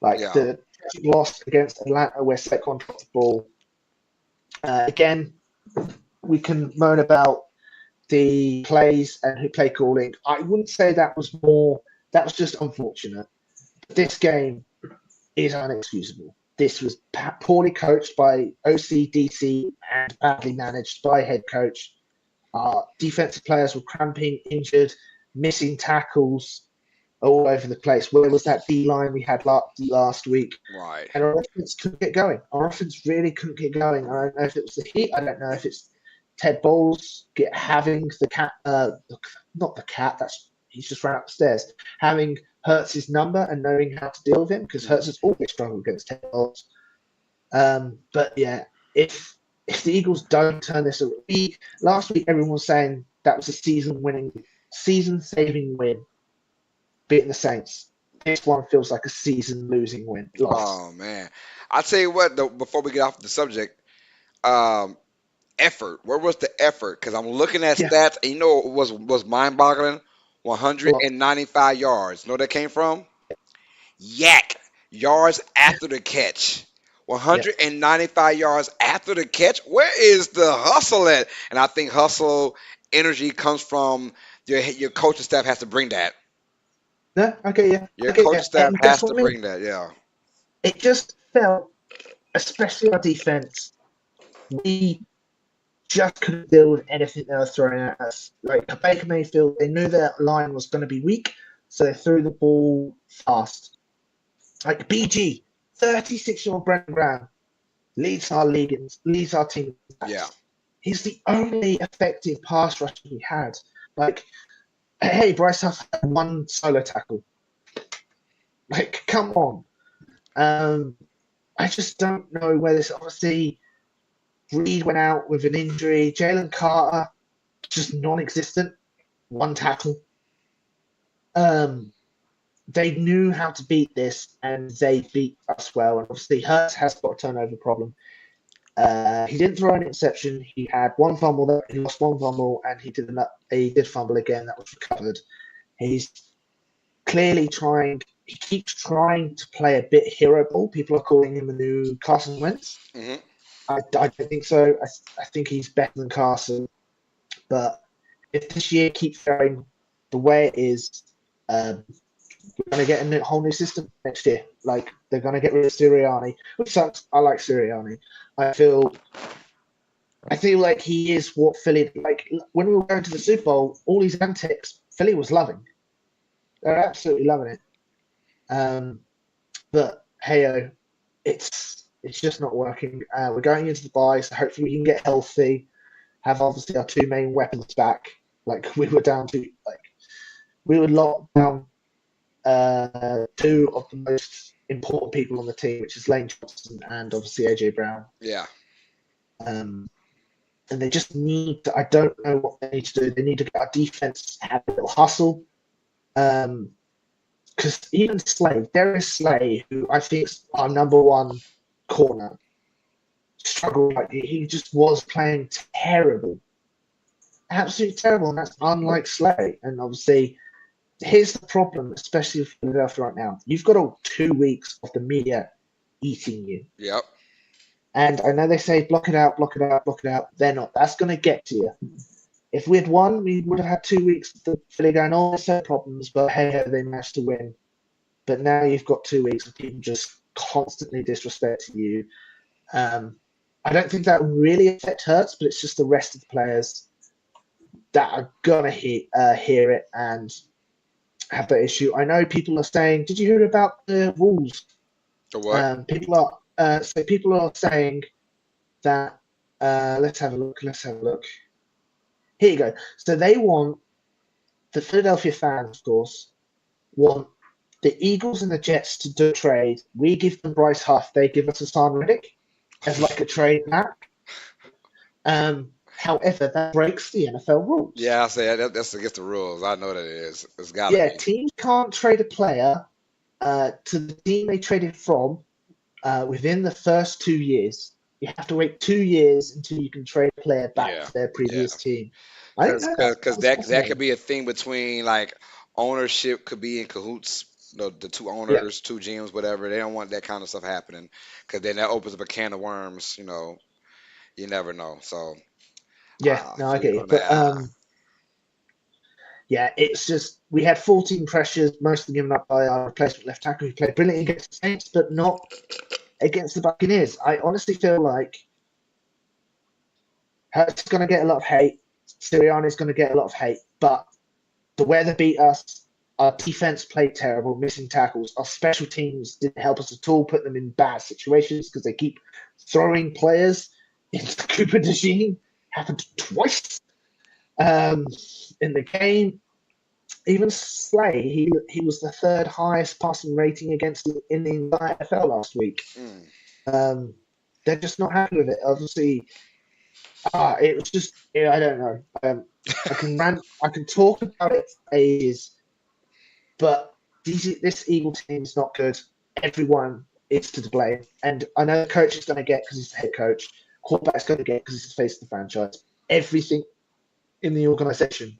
Like Yeah. the loss against Atlanta, where Saquon dropped the ball. Again, we can moan about the plays and who play calling. I wouldn't say that was more. That was just unfortunate. This game is unexcusable. This was poorly coached by OCDC and badly managed by head coach. Our defensive players were cramping, injured, missing tackles all over the place. Where was that D line we had last week? Right. And our offense couldn't get going. Our offense really couldn't get going. I don't know if it was the heat. I don't know if it's Ted Bowles having the cat, not the cat. He's just ran upstairs. Having Hurts' number and knowing how to deal with him, because Hurts has always struggled against Ted Bowles. But yeah, if the Eagles don't turn this around, last week everyone was saying that was a season-saving win, beating the Saints. This one feels like a season-losing loss. Oh man. I tell you what, though, before we get off the subject, um, effort. Where was the effort? Because I'm looking at Yeah, stats, and you know what was mind-boggling? well, 195 yards. You know where that came from? Yak yards after the catch. yeah. 195 yards after the catch. Where is the hustle at? And I think hustle energy comes from your coaching staff has to bring that. No, okay, yeah, Your okay, coaching yeah. staff And that's has what to I mean. bring that. Yeah. It just felt, especially our defense, we just couldn't deal with anything they were throwing at us. Like Baker Mayfield, they knew their line was going to be weak, so they threw the ball fast. Like BG, 36-year-old Brandon Graham leads our league, leads our team. Yeah. He's the only effective pass rusher we had. Like, hey, Bryce Huff had one solo tackle. Like, come on. I just don't know where this. Obviously, Reed went out with an injury. Jalen Carter, just non-existent. One tackle. They knew how to beat this, and they beat us well. And obviously, Hurts has got a turnover problem. He didn't throw an interception. He had one fumble. He lost one fumble, and he did fumble again. That was recovered. He's clearly trying. He keeps trying to play a bit hero ball. People are calling him the new Carson Wentz. Hmm. I don't think so. I think he's better than Carson. But if this year keeps going the way it is, we're going to get a whole new system next year. Like, they're going to get rid of Sirianni, which sucks. I like Sirianni. I feel like he is what Philly, like, when we were going to the Super Bowl, all these antics, Philly was loving. They're absolutely loving it. But hey, it's just not working. We're going into the bye, so hopefully we can get healthy, have obviously our two main weapons back. Like, we were down to, like, we would lock down two of the most important people on the team, which is Lane Johnson and obviously AJ Brown. Yeah. And they just need to, I don't know what they need to do. They need to get our defense to have a little hustle. Because even Darius Slay, who I think is our number one corner, struggled. Like, he just was playing terrible. Absolutely terrible. And that's unlike Slay. And obviously, here's the problem, especially with Philadelphia right now. You've got 2 weeks of the media eating you. Yep. And I know they say block it out, block it out, block it out. They're not. That's going to get to you. If we had won, we would have had 2 weeks of the Philly going, oh, there's no problems, but hey, hey, they managed to win. But now you've got 2 weeks of people just constantly disrespecting you. Um, I don't think that really affects Hurts, but it's just the rest of the players that are gonna hear it and have that issue. I know people are saying, "Did you hear about the rules?" The what? People are saying that. Let's have a look. Let's have a look. Here you go. So they want the Philadelphia fans, of course, want the Eagles and the Jets to do a trade. We give them Bryce Huff. They give us Hassan Reddick as like a trade back. However, that breaks the NFL rules. Yeah, I say that's against the rules. I know that it is. It's got to Yeah, be. teams can't trade a player to the team they traded from within the first 2 years. You have to wait 2 years until you can trade a player back Yeah, to their yeah. previous team. I didn't Because know that. That because was that could fascinating. be a thing between like ownership could be in cahoots. The two Yeah, owners, two GMs, whatever. They don't want that kind of stuff happening because then that opens up a can of worms. You never know. So yeah, I no, I feel you get you. on But that. yeah, it's just we had 14 pressures, mostly given up by our replacement left tackle who played brilliantly against the Saints, but not against the Buccaneers. I honestly feel like Hurts is going to get a lot of hate. Sirianni is going to get a lot of hate, but the weather beat us. Our defense played terrible, missing tackles. Our special teams didn't help us at all, put them in bad situations because they keep throwing players into the Cooper regime. Happened twice um, in the game. Even Slay, he was the third highest passing rating against in the entire NFL last week. Mm. Um, they're just not happy with it. Obviously, it was just I don't know. I can talk about it for ages, but this Eagle team is not good. Everyone is to blame, and I know the coach is going to get because he's the head coach. Quarterback's going to get because he's the face of the franchise. Everything in the organization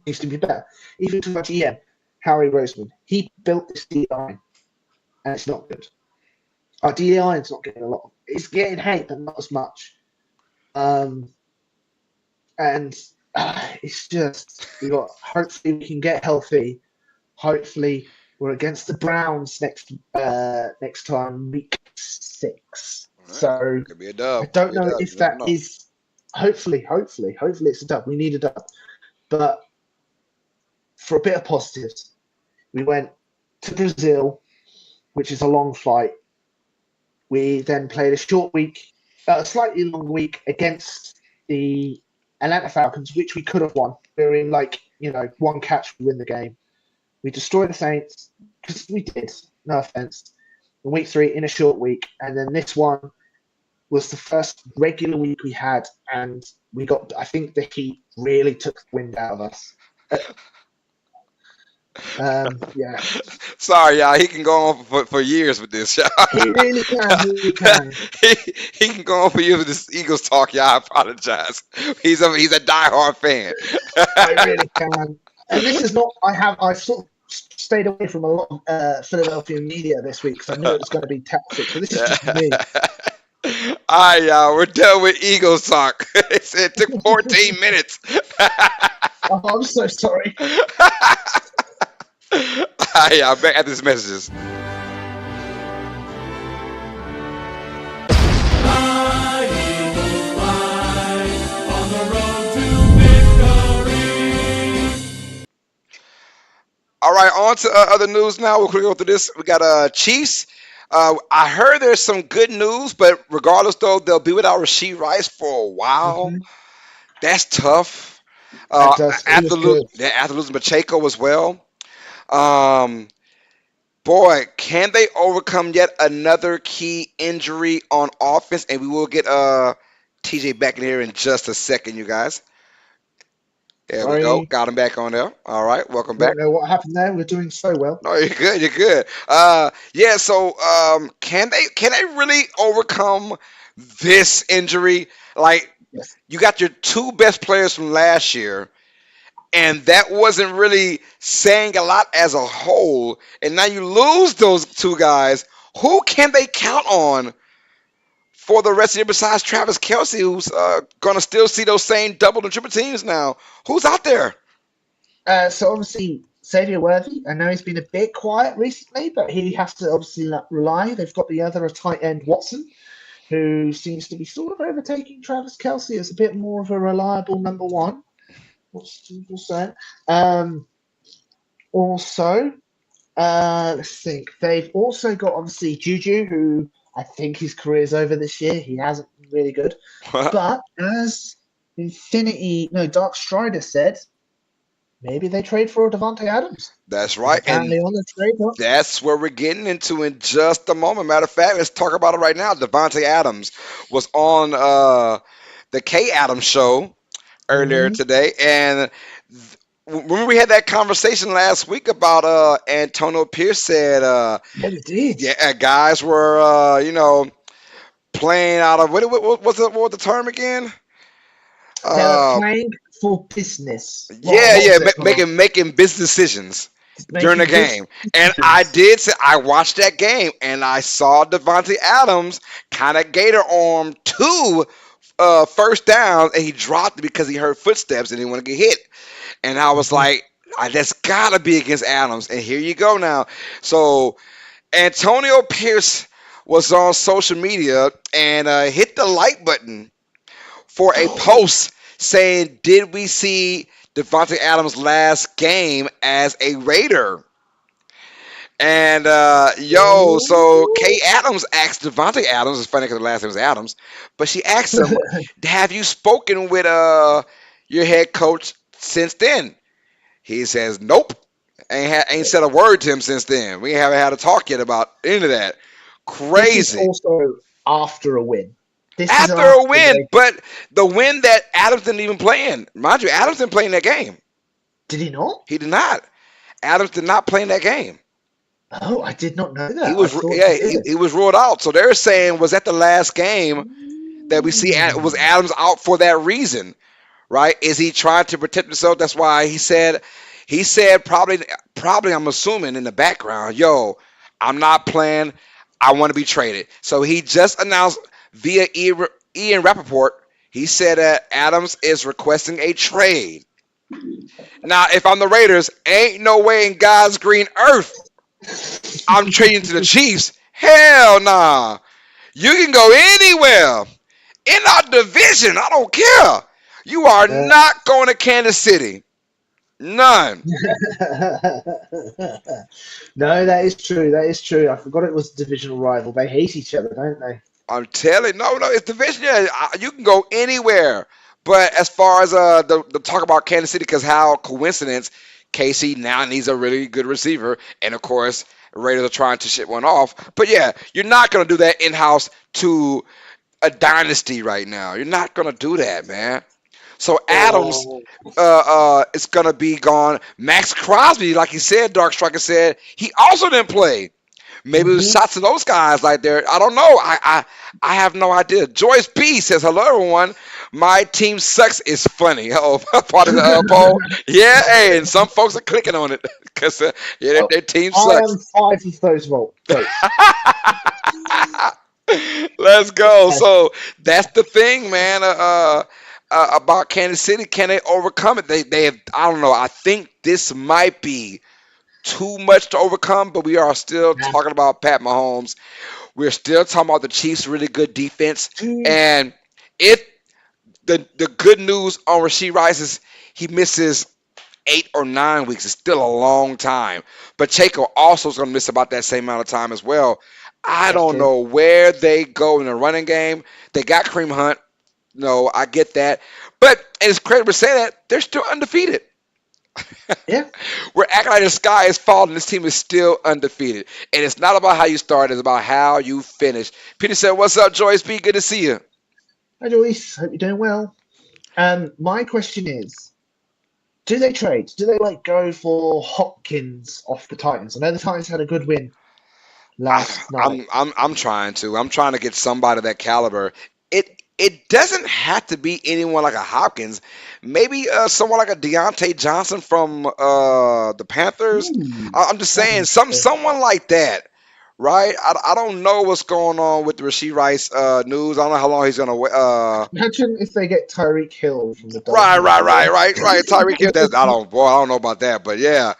needs to be better. Even to my GM, Harry Roseman, he built this D line, and it's not good. Our D line is not getting a lot. It's getting hate, but not as much. Um, and it's just we got. Hopefully, we can get healthy. Hopefully, we're against the Browns next time, week 6. All right. So Could be a I dub. Could don't be a know dub. if You never that know. is. Hopefully, it's a dub. We need a dub. But for a bit of positives, we went to Brazil, which is a long flight. We then played a short week, a slightly long week against the Atlanta Falcons, which we could have won. We were in one catch, we win the game. We destroyed the Saints because we did. No offense. In week 3, in a short week, and then this one was the first regular week we had, and we got. I think the Heat really took the wind out of us. Yeah, Sorry, y'all. He can go on for years with this, y'all. he really can. He really can. he, he can go on for years with this Eagles talk, y'all. I apologize. He's a diehard fan. I really can. And this is not. I sort of stayed away from a lot of Philadelphia media this week because I knew it was going to be toxic. So this is just me. All right, y'all. We're done with Eagles talk. It took 14 minutes. Oh, I'm so sorry. All right, y'all. Back at these messages. All right, on to other news now. We'll quickly go through this. We got Chiefs. I heard there's some good news, but regardless, though, they'll be without Rasheed Rice for a while. Mm-hmm. That's tough. That does. He was good. After losing Pacheco as well. Um, boy, can they overcome yet another key injury on offense? And we will get TJ back in here in just a second, you guys. There we go. Sorry. Got him back on there. All right, welcome back. Don't know what happened there. We're doing so well. No, you're good. You're good. Yeah. So, can they really overcome this injury? Like, Yes. you got your two best players from last year, and that wasn't really saying a lot as a whole. And now you lose those two guys. Who can they count on for the rest of the year besides Travis Kelsey, who's going to still see those same double and triple teams now? Who's out there? So obviously Xavier Worthy. I know he's been a bit quiet recently, but he has to obviously rely. They've got the other tight end Watson, who seems to be sort of overtaking Travis Kelsey as a bit more of a reliable number one. What's people saying? Also, let's think. They've also got obviously Juju, who I think his career's over this year. He hasn't been really good. But as Dark Strider said, maybe they trade for Devontae Adams. That's He's right. And apparently on the trade block. that's where we're getting into in just a moment. Matter of fact, let's talk about it right now. Devontae Adams was on the K Adams show earlier Mm-hmm. today, and remember we had that conversation last week about Antonio Pierce said, Yeah, they did. yeah, guys were playing out of what was the term again? They were Uh, playing for business. yeah, What yeah, was it, Carl? making business decisions during the Making game. business And I decisions. did say I watched that game and I saw Devontae Adams kind of gator arm two first downs and he dropped it because he heard footsteps and he didn't want to get hit. And I was Mhm. like, that's gotta be against Adams. And here you go now. So Antonio Pierce was on social media and hit the like button for a post saying, "Did we see Devontae Adams' last game as a Raider?" And so Kay Adams asked Devontae Adams. It's funny because the last name was Adams, but she asked him, "Have you spoken with your head coach since then?" He says, "Nope." Ain't said a word to him since then. We haven't had a talk yet about any of that. This is Crazy. also after a win. This is After a after win, they but the win that Adams didn't even play in. Mind you, Adams didn't play in that game. did he not? He did not. Adams did not play in that game. Oh, I did not know He that. I was thought he yeah did. he was ruled out. So they're saying was that the last game that we see was Mm. Adams out for that reason, right? Is he trying to protect himself? That's why he said probably I'm assuming in the background, yo, I'm not playing. I want to be traded. So he just announced via Ian Rappaport. He said that Adams is requesting a trade. Now, if I'm the Raiders, ain't no way in God's green earth I'm trading to the Chiefs. Hell nah. You can go anywhere in our division. I don't care. You are Yeah. not going to Kansas City. None. No, that is true. That is true. I forgot it was a divisional rival. They hate each other, don't they? I'm telling no, no, it's division. Yeah, you can go anywhere. But as far as the talk about Kansas City, because how coincidence, KC now needs a really good receiver, and of course Raiders are trying to ship one off. But yeah, you're not gonna do that in house to a dynasty right now. You're not gonna do that, man. So Adams Oh. is gonna be gone. Max Crosby, like he said, Dark Striker said, he also didn't play. Maybe it was Hmm. shots to those guys like there. I don't know. I have no idea. Joyce B says, "Hello everyone. My team sucks." Is funny. Oh, part of the poll. Yeah, hey, and some folks are clicking on it because yeah, Oh, their team I sucks. am five of those votes. Let's go. Uh, So that's the thing, man. About Kansas City, can they overcome it? They have. I don't know. I think this might be too much to overcome, but we are still yeah. talking about Pat Mahomes. We're still talking about the Chiefs' really good defense. Do And if the good news on Rasheed Rice is he misses 8 or 9 weeks, it's still a long time. But Pacheco also is going to miss about that same amount of time as well. I That's don't true. know where they go in the running game. They got Kareem Hunt. No, I get that. But and it's credit to say that they're still undefeated. Yeah, We're acting like the sky is falling. This team is still undefeated. And it's not about how you start, it's about how you finish. Peter said, "What's up, Joyce B? Good to see you." hi Joyce. Hope you're doing well. My question is, do they trade? Do they like go for Hopkins off the Titans? I know the Titans had a good win last night. I'm trying to. I'm trying to get somebody of that caliber. It doesn't have to be anyone like a Hopkins. Maybe someone like a Deontay Johnson from the Panthers. Ooh, I'm just that'd be saying interesting. someone like that, right? I don't know what's going on with the Rasheed Rice news. I don't know how long he's gonna wait. Imagine if they get Tyreek Hill from the Right, Dolphins. right, right, right, right. Tyreek Hill. That's I don't know about that, but yeah,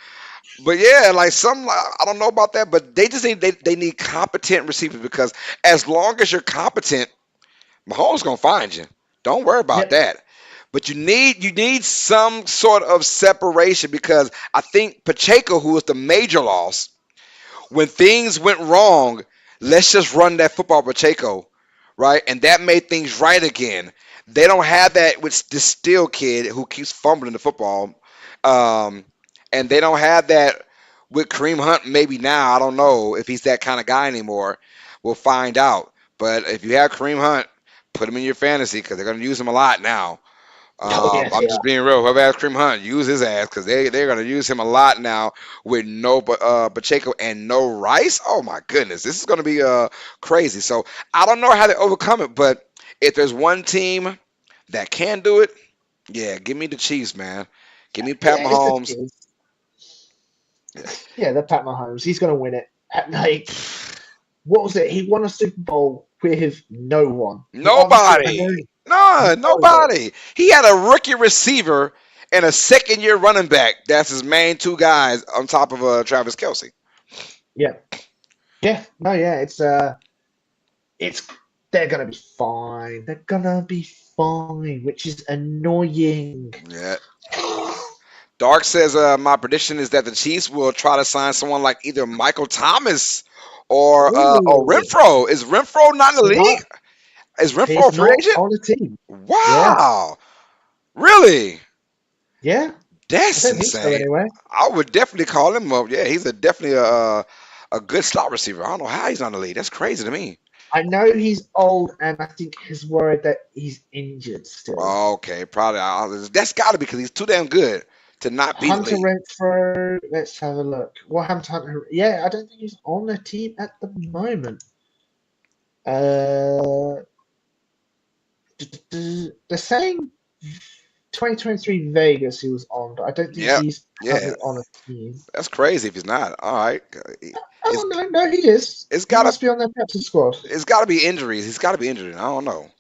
like some I don't know about that, but they just they need competent receivers because as long as you're competent, Mahomes gonna find you. Don't worry about Yep. that. But you need some sort of separation because I think Pacheco, who was the major loss, when things went wrong, let's just run that football Pacheco, right? And that made things right again. They don't have that with this Steele kid who keeps fumbling the football. Um, and they don't have that with Kareem Hunt maybe now. I don't know if he's that kind of guy anymore. We'll find out. But if you have Kareem Hunt, put him in your fantasy because they're going to use him a lot now. Oh yes, I'm they just are. being real. Whoever has Kareem Hunt, use his ass because they're gonna use him a lot now with no Pacheco and no Rice. Oh my goodness, this is gonna be crazy. So I don't know how they overcome it, but if there's one team that can do it, yeah, give me the Chiefs, man. Give me Pat Yeah, it's the Mahomes. Chiefs. Yeah. Yeah, they're Pat Mahomes. He's going to win it. Like, what was it? He won a Super Bowl with no one. He obviously, I know, Nobody, none, no one. nobody. He had a rookie receiver and a second year running back. That's his main two guys on top of Travis Kelsey. Yeah, yeah, no, yeah. It's they're gonna be fine. They're gonna be fine, which is annoying. Yeah. Dark says, my prediction is that the Chiefs will try to sign someone like either Michael Thomas or Ooh, Renfro. Is Renfro not in the league? no, Is Renfro a he's free not agent? on the team. Yeah, Wow, really? yeah. I That's don't think so insane. anyway. I would definitely call him up. Yeah, he's definitely a good slot receiver. I don't know how he's not in the league. That's crazy to me. I know he's old, and I think he's worried that he's injured still. Okay, probably. That's got to be because he's too damn good to not be in the Hunter league. Renfro. Let's have a look. What happened to Hunter? Yeah, I don't think he's on the team at the moment. Uh, they're saying 2023 Vegas he was on, but I don't think Yeah, he's yeah. currently on a team. That's crazy if he's not. All right. It's Oh no, no, he is. it's He gotta must be on their practice squad. it's gotta be injuries. He's gotta be injured. I don't know.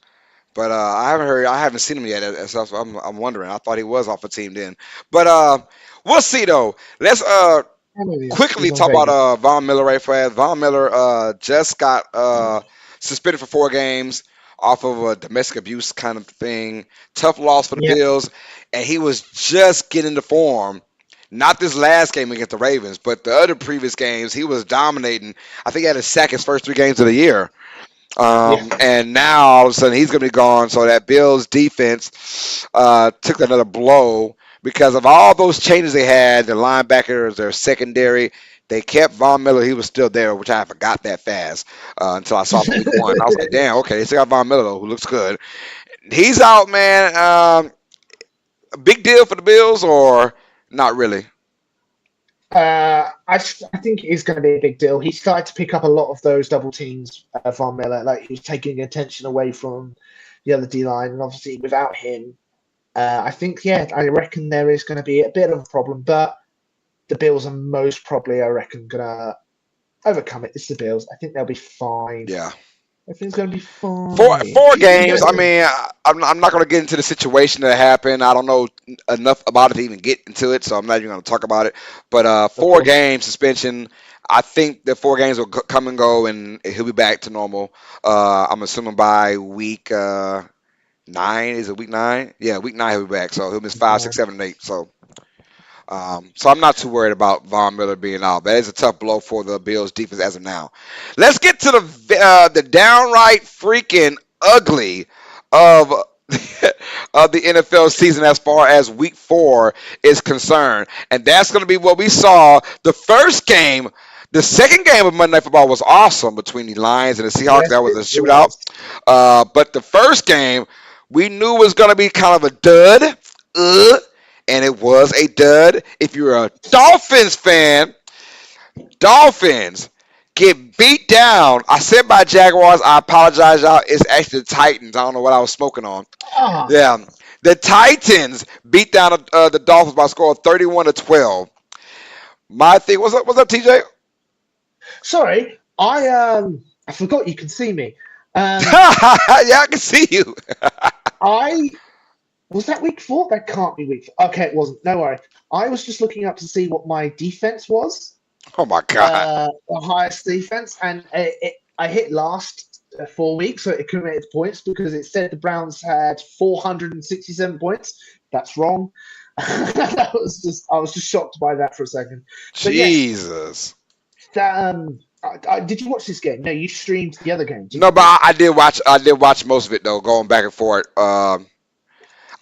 But I haven't seen him yet. So I'm wondering. I thought he was off a team then. But we'll see though. Let's I know he is. quickly He's on talk about Vegas. Von Miller right fast. Von Miller just got suspended for 4 games off of a domestic abuse kind of thing. Tough loss for the Yeah, Bills, and he was just getting the form. Not this last game against the Ravens, but the other previous games, he was dominating. I think he had a sack his first 3 games of the year. yeah. And now all of a sudden he's going to be gone. So that Bills defense took another blow because of all those changes they had, their linebackers, their secondary. They kept Von Miller. He was still there, which I forgot that fast until I saw him in week one. I was like, damn, okay, they still got Von Miller, though, who looks good. He's out, man. A big deal for the Bills or not really? I think it's going to be a big deal. He started to pick up a lot of those double teams, Von Miller. Like he was taking attention away from the other D line, and obviously without him, I think I reckon there is going to be a bit of a problem. But the Bills are most probably, I reckon, going to overcome it. It's the Bills. I think they'll be fine. Yeah. Everything's going to be fine. Four games. I mean, I'm not going to get into the situation that happened. I don't know enough about it to even get into it, so I'm not even going to talk about it. But Of four course. game suspension. I think the 4 games will come and go, and he'll be back to normal. I'm assuming by week 9. Is it week 9? Yeah, week 9 he'll be back. So he'll miss 5, 6, 7, and 8. So I'm not too worried about Von Miller being out. That is a tough blow for the Bills defense as of now. Let's get to the downright freaking ugly of of the NFL season as far as Week 4 is concerned, and that's going to be what we saw. The first game, the second game of Monday Night Football was awesome between the Lions and the Seahawks. Yes, That was it a shootout. was. But the first game we knew was going to be kind of a dud. And it was a dud. If you're a Dolphins fan, Dolphins get beat down. I said by Jaguars. I apologize, y'all. It's actually the Titans. I don't know what I was smoking on. Ah, Yeah, the Titans beat down the Dolphins by a score of 31-12. My thing, what's up, TJ? sorry. I forgot you can see me. Um, Yeah, I can see you. I was that week four. That can't be week. Okay, it wasn't. No worry. I was just looking up to see what my defense was. Oh my God. The highest defense, and I hit last 4 weeks, so it accumulated points because it said the Browns had 467 points. That's wrong. I was just shocked by that for a second. But yes, Jesus. that, did you watch this game? No, you streamed the other game, No, didn't but you? I did watch. I did watch most of it though, going back and forth.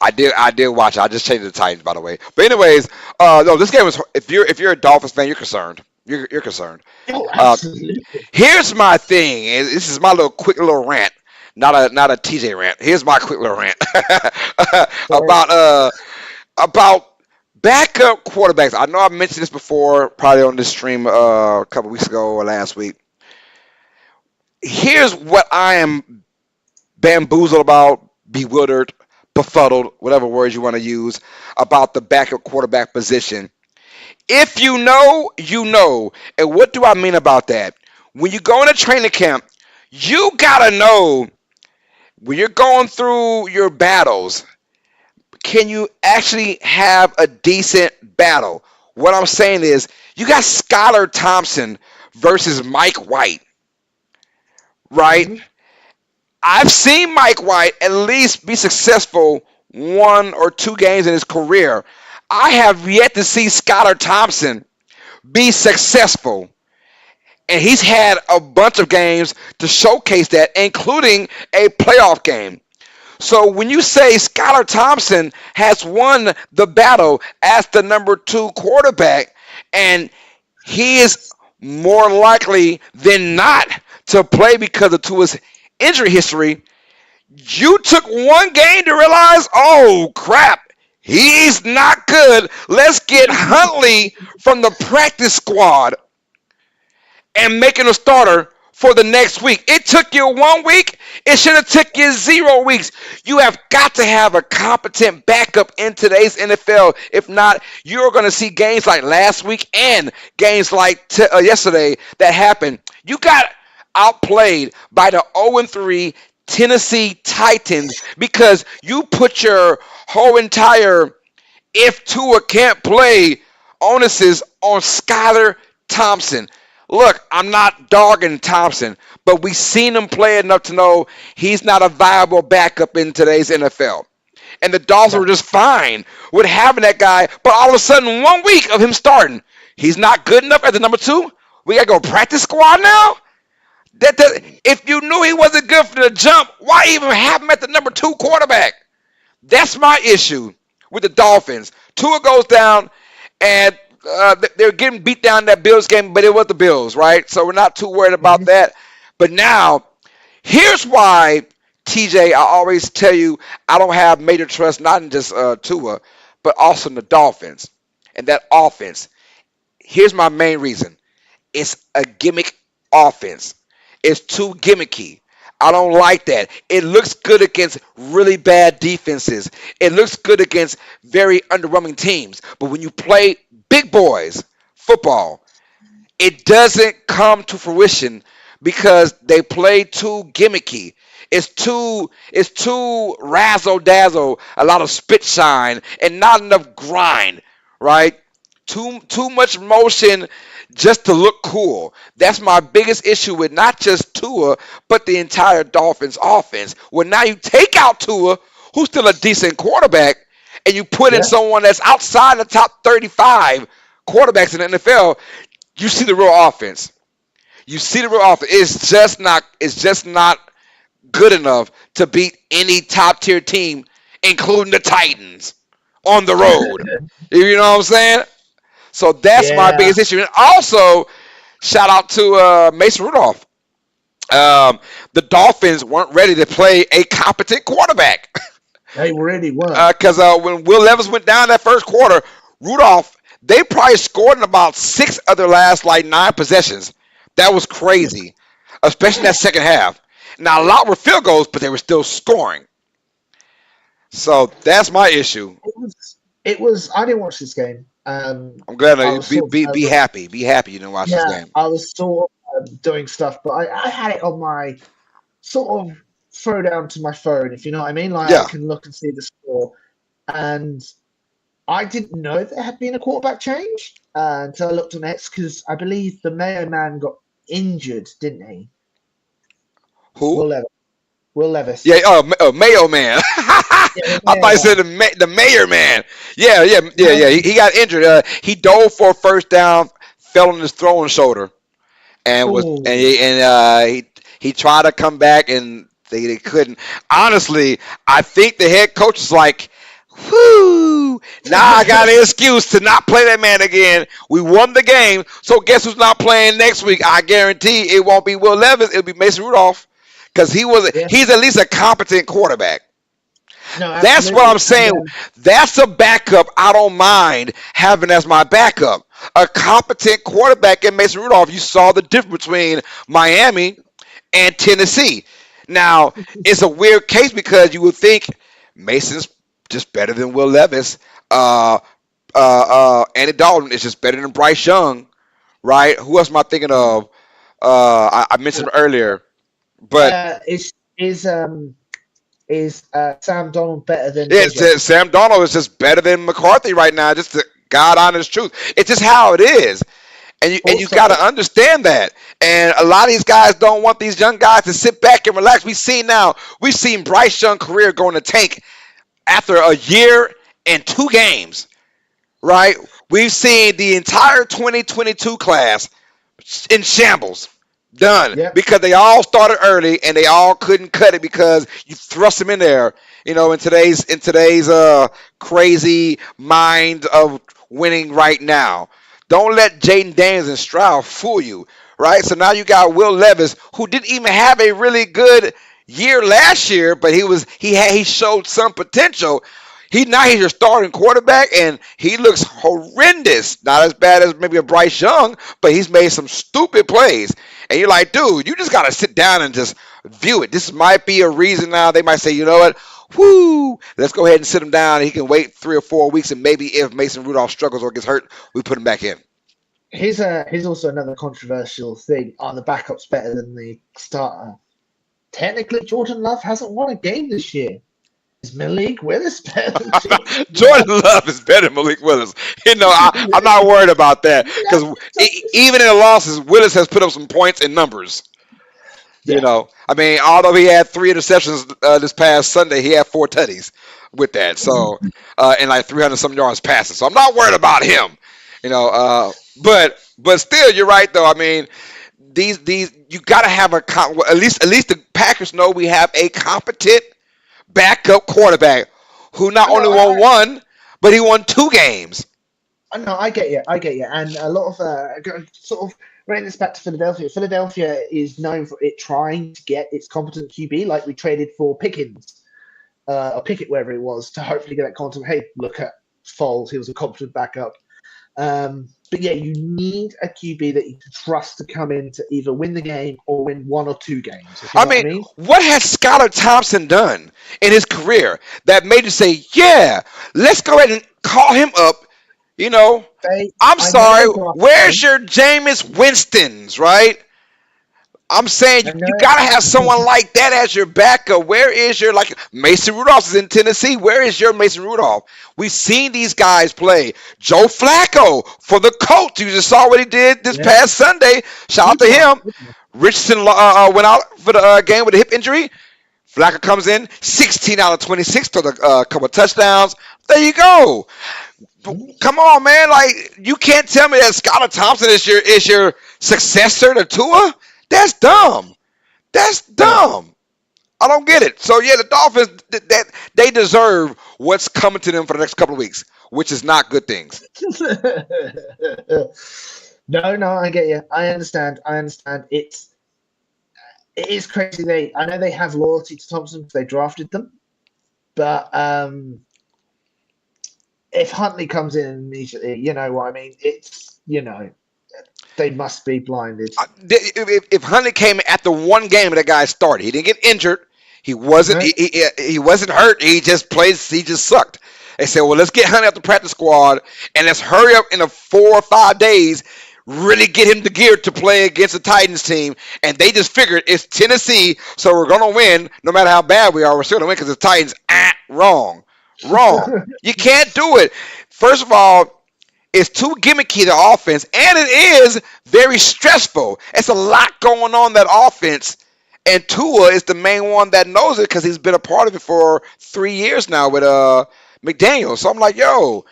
I did watch it. I just changed the Titans, by the way. But anyways, no, this game was. If you're a Dolphins fan, you're concerned. You're concerned. Oh, Uh, absolutely. Here's my thing, and this is my little quick little rant, not a TJ rant. Here's my quick little rant Sorry. about backup quarterbacks. I know I mentioned this before, probably on this stream a couple weeks ago or last week. Here's what I am bamboozled about, bewildered, befuddled, whatever words you want to use, about the backup quarterback position. If you know, you know. And what do I mean about that? When you go into training camp, you gotta know when you're going through your battles, can you actually have a decent battle? What I'm saying is, you got Skylar Thompson versus Mike White, right? Hmm. I've seen Mike White at least be successful 1 or 2 games in his career. I have yet to see Skylar Thompson be successful. And he's had a bunch of games to showcase that, including a playoff game. So when you say Skylar Thompson has won the battle as the number 2 quarterback, and he is more likely than not to play because of Tua's injury history, you took one game to realize, oh crap, he's not good. Let's get Huntley from the practice squad and making a starter for the next week. It took you 1 week. It should have took you 0 weeks. You have got to have a competent backup in today's NFL. If not, you're going to see games like last week and games like yesterday that happened. You got outplayed by the 0-3 Tennessee Titans because you put your whole entire if Tua can't play onuses on Skylar Thompson. Look, I'm not dogging Thompson, but we've seen him play enough to know he's not a viable backup in today's NFL. And the Dolphins No. were just fine with having that guy, but all of a sudden, 1 week of him starting, he's not good enough at the number 2. We got to go practice squad now? If you knew he wasn't good for the jump, why even have him at the number 2 quarterback? That's my issue with the Dolphins. Tua goes down, and they're getting beat down in that Bills game, but it was the Bills, right? So we're not too worried about Hmm. that. But now, here's why, TJ, I always tell you I don't have major trust, not in just Tua, but also in the Dolphins and that offense. Here's my main reason. It's a gimmick offense. It's too gimmicky. I don't like that. It looks good against really bad defenses. It looks good against very underwhelming teams. But when you play big boys football, it doesn't come to fruition because they play too gimmicky. It's too razzle dazzle, a lot of spit shine and not enough grind, right? Too much motion just to look cool. That's my biggest issue with not just Tua, but the entire Dolphins offense. Well, now you take out Tua, who's still a decent quarterback, and you put in Yeah. someone that's outside the top 35 quarterbacks in the NFL. You see the real offense. You see the real offense. It's just not good enough to beat any top tier team, including the Titans, on the road. You know what I'm saying? So that's my Yeah. biggest issue. And also, shout out to Mason Rudolph. The Dolphins weren't ready to play a competent quarterback. They really weren't. Because when Will Levis went down that first quarter, Rudolph, they probably scored in about 6 of their last 9 possessions. That was crazy, especially in that second half. Now, a lot were field goals, but they were still scoring. So that's my issue. It was. It was. I didn't watch this game. I'm glad I to was sort be of. happy. Be happy you didn't watch this Yeah, game. I was sort doing stuff, but I had it on my sort of throw down to my phone, if you know what I mean. Like I Yeah. can look and see the score, and I didn't know there had been a quarterback change until I looked on X because I believe the Mayo man got injured, didn't he? Who? Will Levis. Will Yeah. Levis. Mayo man. Yeah, the I thought Mayo you said man. the mayor man. Yeah, yeah, yeah, No, yeah. He got injured. He dove for a first down, fell on his throwing shoulder, and was and oh, he tried to come back and they couldn't. Honestly, I think the head coach is like, whoo, now I got an excuse to not play that man again. We won the game, so guess who's not playing next week? I guarantee it won't be Will Levis. It'll be Mason Rudolph because yeah, he's at least a competent quarterback. no, That's what I'm absolutely. And saying. That's a backup I don't mind having as my backup. A competent quarterback in Mason Rudolph. You saw the difference between Miami and Tennessee. Now, it's a weird case because you would think Mason's just better than Will Levis. Andy Dalton is just better than Bryce Young, right? Who else am I thinking of? I mentioned earlier, but is Sam Donald better than yeah, JJ? Sam Darnold is just better than McCarthy right now. Just the God honest truth. It's just how it is, and you Also, got to understand that. And a lot of these guys don't want these young guys to sit back and relax. We've seen Bryce Young career go in the tank after a year and 2 games. Right? We've seen the entire 2022 class in shambles. Done yep, because they all started early and they all couldn't cut it because you thrust them in there. In today's crazy mind of winning right now. Don't let Jaden Daniels and Stroud fool you. Right. So now you got Will Levis, who didn't even have a really good year last year, but he showed some potential. He's your starting quarterback, and he looks horrendous. Not as bad as maybe a Bryce Young, but he's made some stupid plays. And you're like, dude, you just gotta sit down and just view it. This might be a reason now. They might say, you know what? Whoo, let's go ahead and sit him down. He can wait 3 or 4 weeks, and maybe if Mason Rudolph struggles or gets hurt, we put him back in. here's also another controversial thing. Are the backups better than the starter? Technically, Jordan Love hasn't won a game this year. Is Malik Willis better than Jordan Love? Jordan Love is better than Malik Willis. I'm not worried about that because even in the losses, Willis has put up some points and numbers. Yeah. I mean, although he had 3 interceptions this past Sunday, he had 4 tutties with that. So, and like 300 some yards passing. So I'm not worried about him. But still, you're right though. I mean, these you got to have at least the Packers know we have a competent backup quarterback who not I know. only won one, but he won 2 games. I know. I get you. I get you. And a lot of sort of bringing this back to Philadelphia. Philadelphia is known for it trying to get its competent QB, like we traded for Pickens or Pickett, wherever it was, to hopefully get that content. Hey, look at Foles. He was a competent backup. But yeah, you need a QB that you can trust to come in to either win the game or win 1 or 2 games. If you I know what I mean, mean? what has Skylar Thompson done in his career that made you say, yeah, let's go ahead and call him up? You know, I'm I know sorry, they drafted where's him. your Jameis Winston's, right? I'm saying I you gotta have know. someone like that as your backup. Where is your like Mason Rudolph is in Tennessee? Where is your Mason Rudolph? We've seen these guys play. Joe Flacco for the Colts. You just saw what he did this Yeah. past Sunday. Shout out to him. Richardson went out for the game with a hip injury. Flacco comes in, 16 out of 26, throw a couple of touchdowns. There you go. Come on, man! Like you can't tell me that Skylar Thompson is your successor to Tua. That's dumb. That's Yeah. dumb. I don't get it. So yeah, the Dolphins that they deserve what's coming to them for the next couple of weeks, which is not good things. No, I get you. I understand. It is crazy. I know they have loyalty to Thompson because they drafted them, but if Huntley comes in immediately, you know what I mean. They must be blinded. If Huntley came after 1 game that guy started, he didn't get injured. He wasn't. No, He wasn't hurt. He just played. He just sucked. They said, "Well, let's get Huntley out the practice squad and let's hurry up in the 4 or 5 days, really get him the gear to play against the Titans team, and they just figured it's Tennessee, so we're gonna win no matter how bad we are. We're still gonna win because the Titans. Wrong, wrong. You can't do it. First of all, it's too gimmicky, the offense, and it is very stressful. It's a lot going on that offense, and Tua is the main one that knows it because he's been a part of it for 3 years now with McDaniel. So I'm like, yo,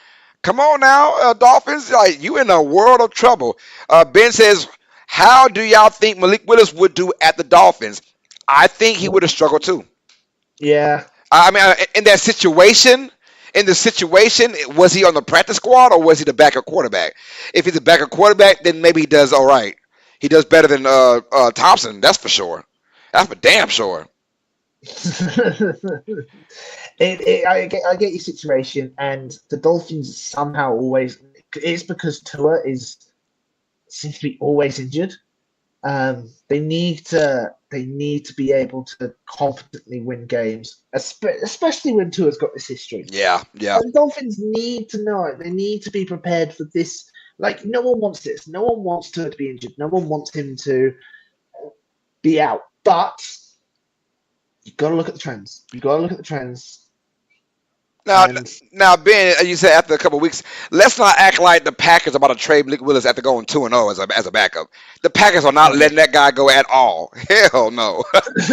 come on now, Dolphins, like you in a world of trouble. Ben says, how do y'all think Malik Willis would do at the Dolphins? I think he would have struggled too. Yeah. I mean, in that situation, was he on the practice squad or was he the backup quarterback? If he's a backup quarterback, then maybe he does all right. He does better than Thompson, that's for sure. That's for damn sure. I get your situation, and the Dolphins somehow always. It's because Tua seems to be always injured. They need to be able to competently win games, especially when Tua's got this history. Yeah. And the Dolphins need to know it. They need to be prepared for this. Like, no one wants this. No one wants Tua to be injured. No one wants him to be out. But you've got to look at the trends. Now, And now, Ben, you said after a couple of weeks, let's not act like the Packers are about to trade Malik Willis after going 2-0 as a backup. The Packers are not letting that guy go at all. Hell no.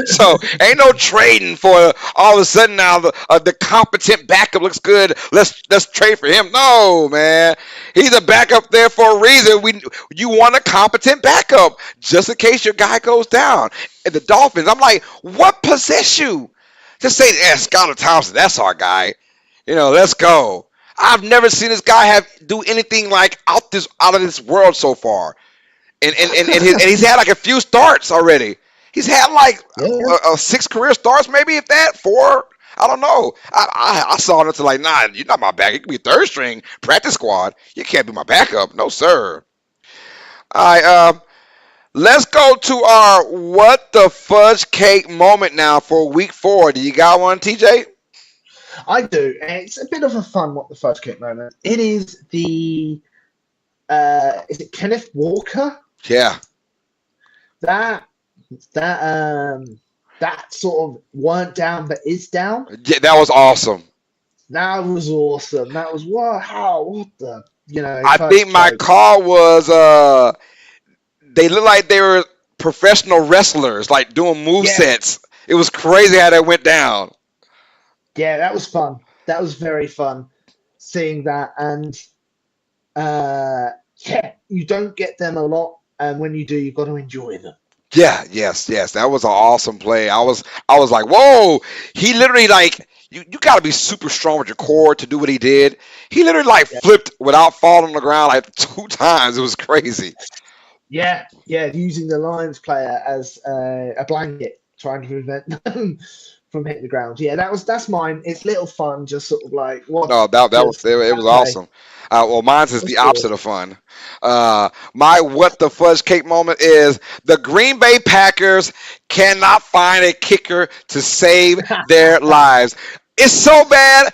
So ain't no trading for all of a sudden now the competent backup looks good. Let's trade for him. No, man. He's a backup there for a reason. You want a competent backup just in case your guy goes down. And the Dolphins, I'm like, what possess you? Just say, Skylar Thompson, that's our guy. Let's go. I've never seen this guy do anything like out of this world so far, and he's had like a few starts already. He's had like 6 career starts, maybe if that 4. I don't know. I saw him to like, nah, you're not my back. You can be third string practice squad. You can't be my backup, no sir. All right, let's go to our what the fudge cake moment now for week 4. Do you got one, TJ? I do. It's a bit of a fun what the fudge cake moment. It is the is it Kenneth Walker? Yeah. That sort of weren't down but is down. Yeah, that was awesome. That was awesome. That was what the I think my call was they looked like they were professional wrestlers, like doing move sets. It was crazy how that went down. Yeah, that was fun. That was very fun seeing that. And you don't get them a lot. And when you do, you've got to enjoy them. Yeah, yes. That was an awesome play. I was like, whoa. He literally like you got to be super strong with your core to do what he did. He literally like flipped without falling on the ground like 2 times. It was crazy. Yeah, using the Lions player as a blanket, trying to prevent them from hitting the ground. Yeah, that's mine. It's little fun, just sort of like what. No, that was it was awesome. Well, mine's is the opposite of fun. My what the fudge cake moment is the Green Bay Packers cannot find a kicker to save their lives. It's so bad.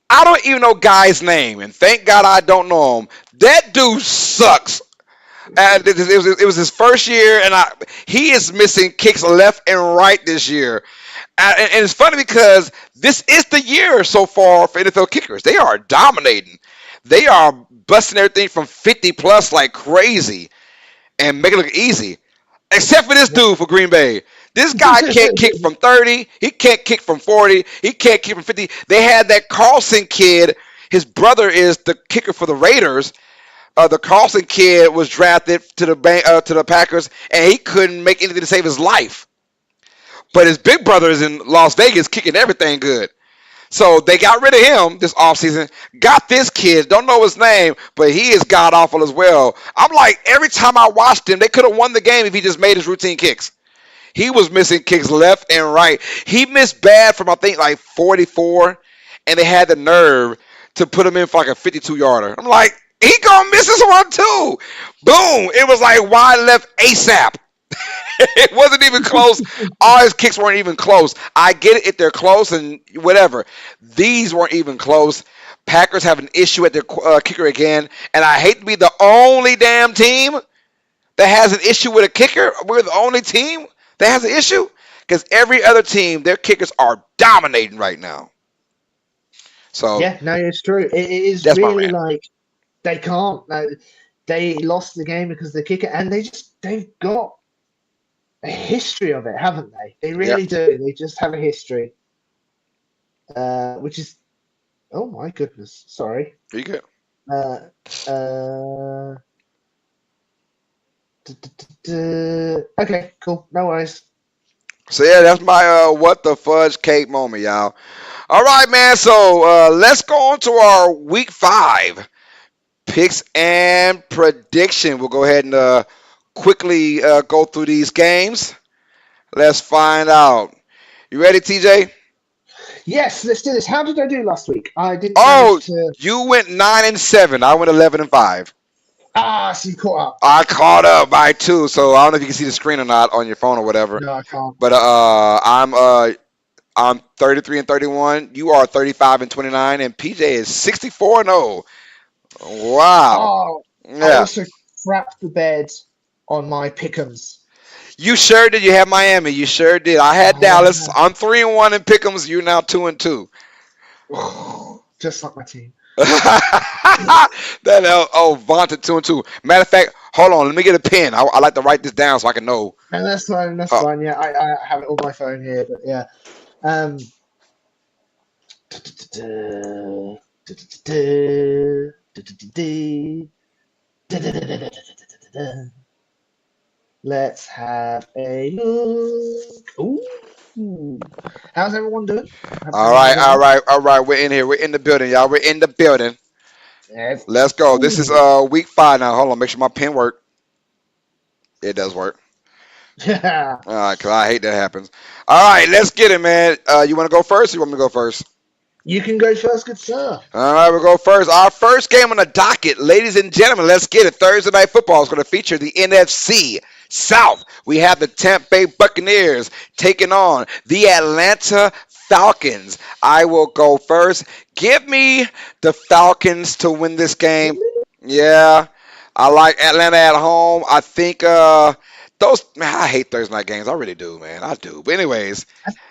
I don't even know guy's name, and thank God I don't know him. That dude sucks. And it was his first year, and he is missing kicks left and right this year. And it's funny because this is the year so far for NFL kickers. They are dominating. They are busting everything from 50 plus like crazy and making it look easy. Except for this dude for Green Bay. This guy can't kick from 30. He can't kick from 40. He can't kick from 50. They had that Carlson kid. His brother is the kicker for the Raiders. The Carlson kid was drafted to the Packers, and he couldn't make anything to save his life. But his big brother is in Las Vegas kicking everything good. So they got rid of him this offseason. Got this kid, don't know his name, but he is god awful as well. I'm like, every time I watched him, they could have won the game if he just made his routine kicks. He was missing kicks left and right. He missed bad from, I think, like 44, and they had the nerve to put him in for like a 52-yarder. I'm like, he gonna miss this one too. Boom. It was like wide left ASAP. It wasn't even close. All his kicks weren't even close. I get it if they're close and whatever. These weren't even close. Packers have an issue at their kicker again, and I hate to be the only damn team that has an issue with a kicker. We're the only team that has an issue because every other team, their kickers are dominating right now. So Yeah, no, it's true. It is that's my really rant. like they can't. They lost the game because the kicker, and they've got a history of it, haven't they? They Yep. really do. They just have a history, which is oh my goodness, sorry. You good? Uh, uh, okay, cool, no worries. So yeah, that's my what the fudge cake moment, y'all. All right, man. So let's go on to our week 5 picks and prediction. We'll go ahead and quickly go through these games. Let's find out. You ready, TJ? Yes, let's do this. How did I do last week? I didn't manage Oh, to. you went 9-7. I went 11-5. So you caught up. I caught up by 2, so I don't know if you can see the screen or not on your phone or whatever. No, I can't. But I'm 33-31. You are 35-29, and PJ is 64-0. Wow. Oh, I Yeah. also crapped the bed on my pick'ems. You sure did. You had Miami. You sure did. I had Dallas. Oh, I'm 3-1 in Pick'ems. You're now 2-2. just like my team. Vaunted 2-2. Matter of fact, hold on. Let me get a pen. I like to write this down so I can know. And that's fine. That's Uh, fine. Yeah, I have it on my phone here, but yeah. Um. Let's have a look. Ooh. How's everyone doing? Hope all everyone's right, doing all well. right, all right. We're in here. We're in the building, y'all. We're in the building. Yes. Let's go. This is Ooh. week 5 now. Hold on. Make sure my pen work. It does work. Yeah. All right, cause I hate that happens. All right, let's get it, man. You want to go first? Or you want me to go first? You can go first, good sir. All right, we'll go first. Our first game on the docket, ladies and gentlemen, let's get it. Thursday Night Football is going to feature the NFC South. We have the Tampa Bay Buccaneers taking on the Atlanta Falcons. I will go first. Give me the Falcons to win this game. Really? Yeah, I like Atlanta at home. I think those man, I hate Thursday night games. I really do, man. I do. But anyways,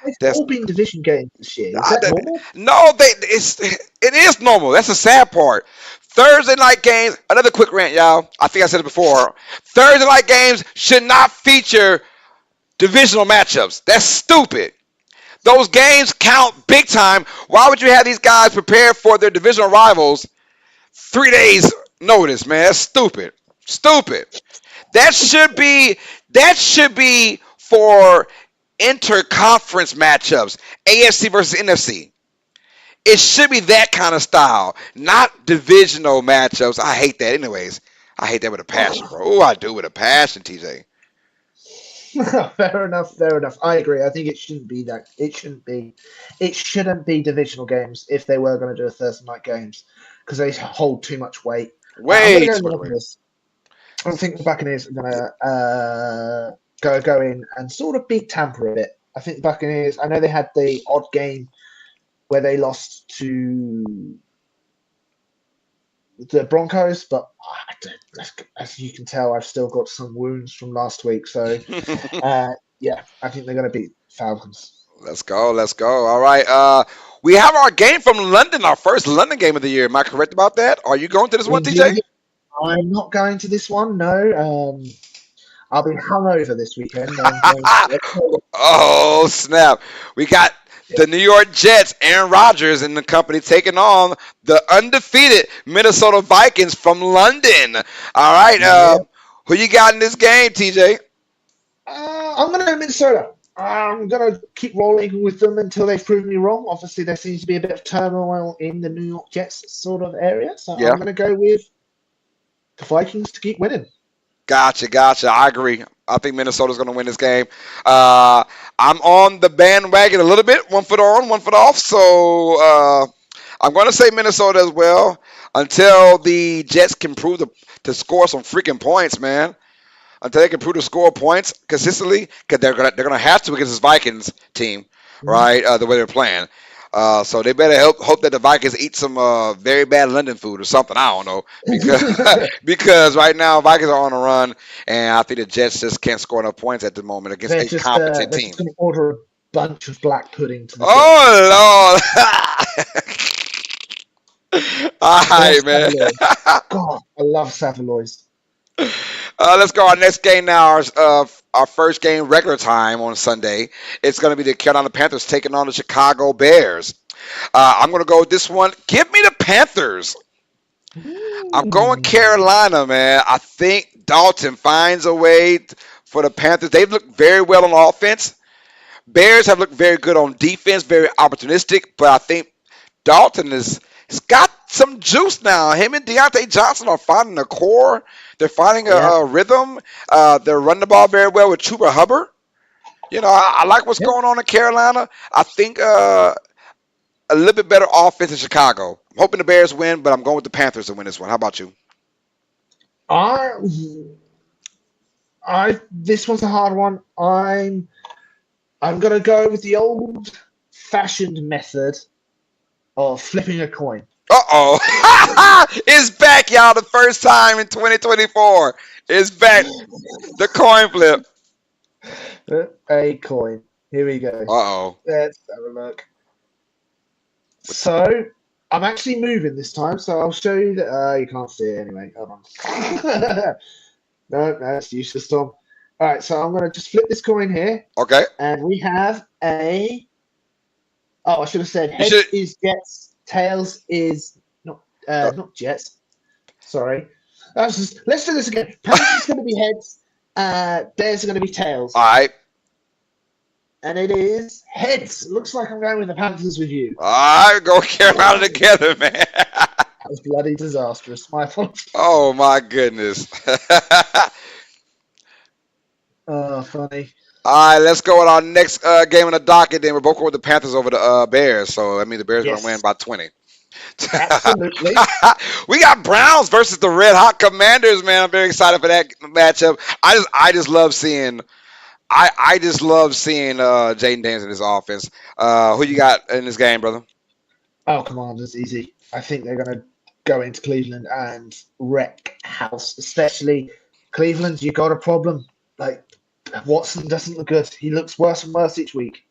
They've that's all been division games this year. Is that normal? no, it is normal. That's the sad part. Thursday night games. Another quick rant, y'all. I think I said it before. Thursday night games should not feature divisional matchups. That's stupid. Those games count big time. Why would you have these guys prepare for their divisional rivals 3 days notice, man? That's stupid. Stupid. That should be for interconference matchups, AFC versus NFC. It should be that kind of style, not divisional matchups. I hate that, anyways. I hate that with a passion, bro. Oh, I do with a passion, TJ. Fair enough. Fair enough. I agree. I think it shouldn't be that. It shouldn't be. It shouldn't be divisional games if they were going to do a Thursday night games because they hold too much weight. I'm going to Way go too in the much weight. Buccaneers. I think the Buccaneers are going to go in and sort of beat Tampa a bit. I think the Buccaneers. I know they had the odd game where they lost to the Broncos, but as you can tell, I've still got some wounds from last week. So, yeah, I think they're going to beat Falcons. Let's go. Let's go. All right. We have our game from London, our first London game of the year. Am I correct about that? Are you going to this one, TJ? Indeed, I'm not going to this one. No, I'll be hungover this weekend. I'm going to. Oh, snap. We got the New York Jets, Aaron Rodgers and the company taking on the undefeated Minnesota Vikings from London. All right. Yeah. Who you got in this game, TJ? I'm going to Minnesota. I'm going to keep rolling with them until they've proven me wrong. Obviously, there seems to be a bit of turmoil in the New York Jets sort of area. So Yeah. I'm going to go with the Vikings to keep winning. Gotcha. I agree. I think Minnesota's going to win this game. I'm on the bandwagon a little bit, 1 foot on, 1 foot off. So I'm going to say Minnesota as well until the Jets can prove to score some freaking points, man. Until they can prove to score points consistently, because they're gonna have to against this Vikings team, Mhm. right? The way they're playing. So they better hope that the Vikings eat some very bad London food or something. I don't know because because right now Vikings are on a run, and I think the Jets just can't score enough points at the moment against a competent they're just team. going to order a bunch of black pudding to the Jets. Oh Lord! All Or right, man. Saveloy. God, I love Saveloys. Let's go. Our next game now. Our first game, regular time on Sunday. It's going to be the Carolina Panthers taking on the Chicago Bears. I'm going to go with this one. Give me the Panthers. I'm going Mm. Carolina, man. I think Dalton finds a way for the Panthers. They've looked very well on offense. Bears have looked very good on defense, very opportunistic. But I think Dalton is has got some juice now. Him and Deontay Johnson are finding a core. They're finding Yeah. a rhythm. They're running the ball very well with Chuba Hubbard. I like what's Yep. going on in Carolina. I think a little bit better offense in Chicago. I'm hoping the Bears win, but I'm going with the Panthers to win this one. How about you? I, this one's a hard one. I'm gonna go with the old-fashioned method of flipping a coin. Uh-oh. It's back, y'all. The first time in 2024. It's back. The coin flip. A coin. Here we go. Uh-oh. Let's have a look. So I'm actually moving this time, so I'll show you that. You can't see it anyway. Hold on. No, it's useless, Tom. All right, so I'm gonna just flip this coin here, Okay. and we have a. Oh, I should have said You should. heads is Jets, tails is not Jets. Sorry. Let's do this again. Panthers is going to be heads. Bears are going to be tails. All right. And it is heads. Looks like I'm going with the Panthers with you. All right. Go Carolina together, man. That was bloody disastrous. My fault. Oh, my goodness. Oh, funny. All right. Let's go with our next game on the docket. Then we're both going with the Panthers over the Bears. So, I mean, the Bears are going to win Yes, by 20. absolutely. We got Browns versus the Red Hot Commanders, man. I'm very excited for that matchup. I just love seeing I just love seeing Jaden Daniels in this offense. Who you got in this game, brother? Oh, Commanders, easy. I think they're going to go into Cleveland and wreck house, especially Cleveland. You got a problem. Like, Watson doesn't look good. He looks worse and worse each week.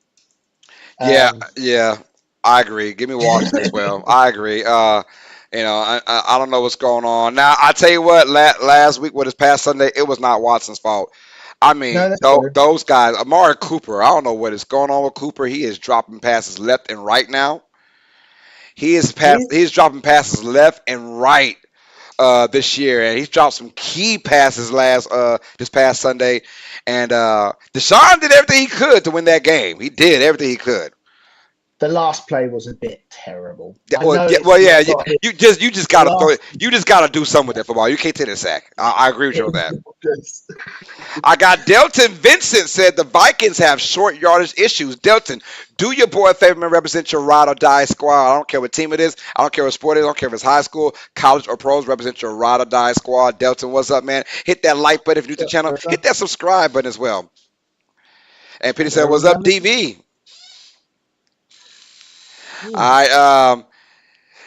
Yeah, Um, yeah, I agree. Give me Washington as well. I agree. I don't know what's going on. Now, I tell you what, last week, with this past Sunday, it was not Watson's fault. I mean, no, that's true. those guys, Amari Cooper, I don't know what is going on with Cooper. He is dropping passes left and right now. He's He's dropping passes left and right this year, and he's dropped some key passes this past Sunday. And Deshaun did everything he could to win that game. He did everything he could. the last play was a bit terrible. Yeah, I know well, it's yeah. not got hit. You just The gotta throw it. last You just gotta do something with that football. You can't take a sack. I agree with it you on was that. not good. I got Delton Vincent said the Vikings have short yardage issues. Delton, do your boy a favor and represent your ride or die squad. I don't care what team it is. I don't care what sport it is. I don't care if it's high school, college, or pros. Represent your ride or die squad. Delton, what's up, man? Hit that like button if you're new to the channel. Hit that subscribe button as well. And Peter said, "What's up, Remember? DV?" Hmm. All right.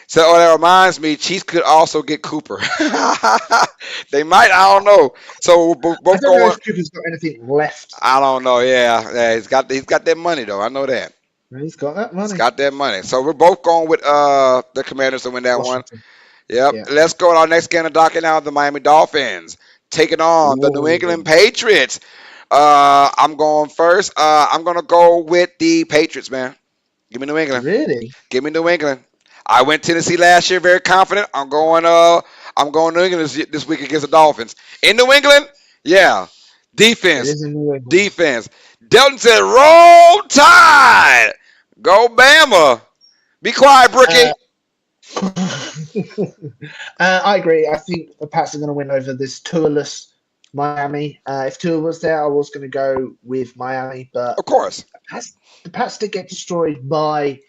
So that reminds me, Chiefs could also get Cooper. They might. I don't know. So we're I both don't know going. if Cooper's got anything left. I don't know. Yeah. He's got that money though. I know that. He's got that He's money. got that money. So we're both going with the Commanders to win that one. Washington. Yep. Yeah. Let's go to our next game of docket now. The Miami Dolphins taking on the New England Ooh. Patriots. I'm going first. I'm gonna go with the Patriots, man. Give me New England. Really? Give me New England. I went Tennessee last year, very confident. I'm going New England this week against the Dolphins. In New England, yeah. It Defense, is in New England. defense. Delton said, "Roll Tide, go Bama." Be quiet, Brookie. Uh, I agree. I think the Pats are going to win over this tourless Miami. If Tua was there, I was going to go with Miami, but Of course. The Pats did get destroyed by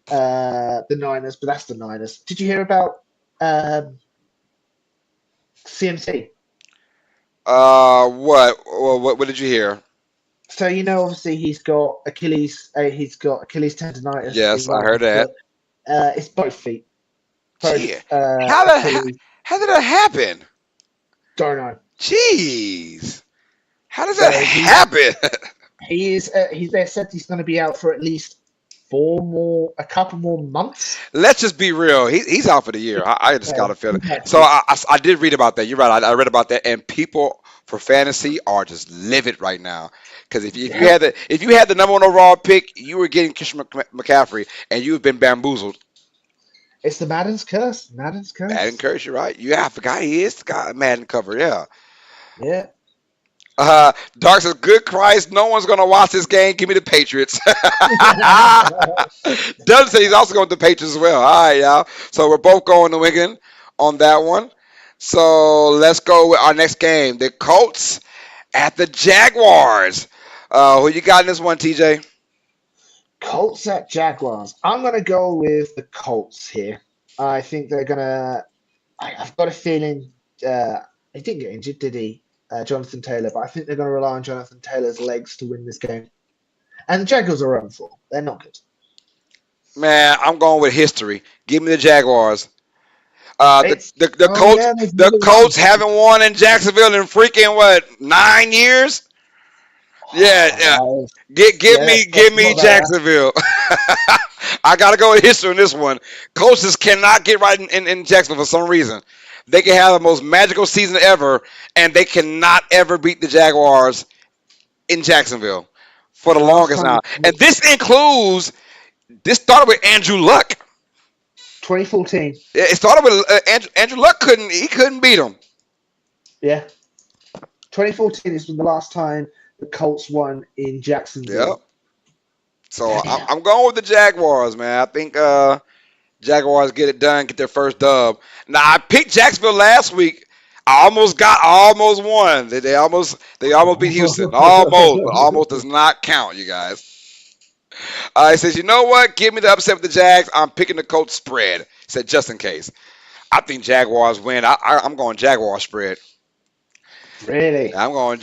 the Niners, but that's the Niners. Did you hear about CMC? What? What did you hear? So obviously he's got Achilles tendonitis in Yes, I one of heard his that. foot. It's both feet, Gee, both how the Achilles. how did that happen? Don't know. Jeez, how does that So happen? he's they said he's going to be out for at least a couple more months. Let's just be real. He's out for the year. I just got to feel it. He's out for So the I did read about that. You're right. I read about that, and people for fantasy are just livid right now because yeah. if you had the number one overall pick, you were getting Christian McCaffrey, and you've been bamboozled. It's the Madden's curse. Madden's Madden curse. curse, you're right. Yeah, I forgot he is the guy Madden cover. Yeah. Yeah. Dark says, "Good Christ, no one's gonna watch this game. Give me the Patriots." Doug said he's also going to the Patriots as well. All right, y'all. So we're both going to Wigan on that one. So let's go with our next game: the Colts at the Jaguars. Who you got in this one, TJ? Colts at Jaguars. I'm going to go with the Colts here. I think they're going to. I've got a feeling he didn't get injured, did he? Jonathan Taylor, but I think they're going to rely on Jonathan Taylor's legs to win this game. And the Jaguars are on for. They're not good. Man, I'm going with history. Give me the Jaguars. The Oh Colts yeah, they've the never Colts won. haven't won in Jacksonville in freaking what 9 years? Yeah, yeah. Oh, Give yeah, me let's give not me about that. Jacksonville. I gotta go with history on this one. Coaches cannot get right in Jacksonville for some reason. They can have the most magical season ever, and they cannot ever beat the Jaguars in Jacksonville for the The last longest time now. they And this started with Andrew Luck. 2014. It started with Andrew Luck couldn't beat him. Yeah, 2014 is the last time the Colts won in Yep. Jacksonville. So Damn. I'm going with the Jaguars, man. I think Jaguars get it done, get their first dub. Now I picked Jacksonville last week. I almost won. They almost beat Houston. Almost, but almost does not count, you guys. He says, you know what? Give me the upset with the Jags. I'm picking the Colts spread. He said just in case. I think Jaguars win. I'm going Jaguar spread. Really? I'm going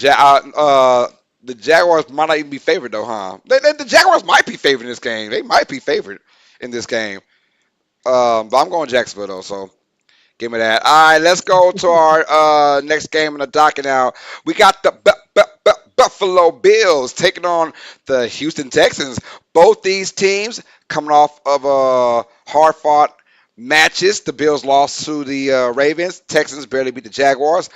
the Jaguars might not even be favored though, huh? The Jaguars might be favored in this game. They might be favored in this game. But I'm going Jacksonville though, so give me that. All right, let's go to our next game in the docket now. We got the Buffalo Bills taking on the Houston Texans. Both these teams coming off of hard fought matches. The Bills lost to the Ravens. Texans barely beat the Jaguars.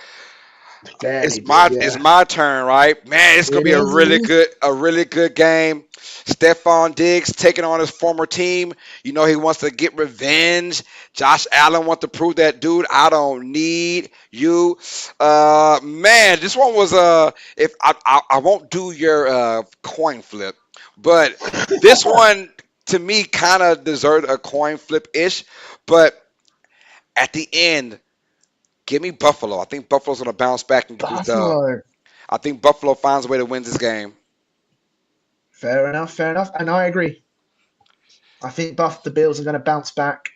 Barely It's did, it's yeah. my turn, right? Man, it's gonna It be is, it is. a really good game. Stephon Diggs taking on his former team. You know he wants to get revenge. Josh Allen wants to prove that dude, I don't need you. Man, this one was if I won't do your coin flip, but this one to me kind of deserved a coin flip ish. But at the end, give me Buffalo. I think Buffalo's gonna bounce back and get this dub. Buffalo. I think Buffalo finds a way to win this game. Fair enough, fair enough. And I agree. I think the Bills are going to bounce back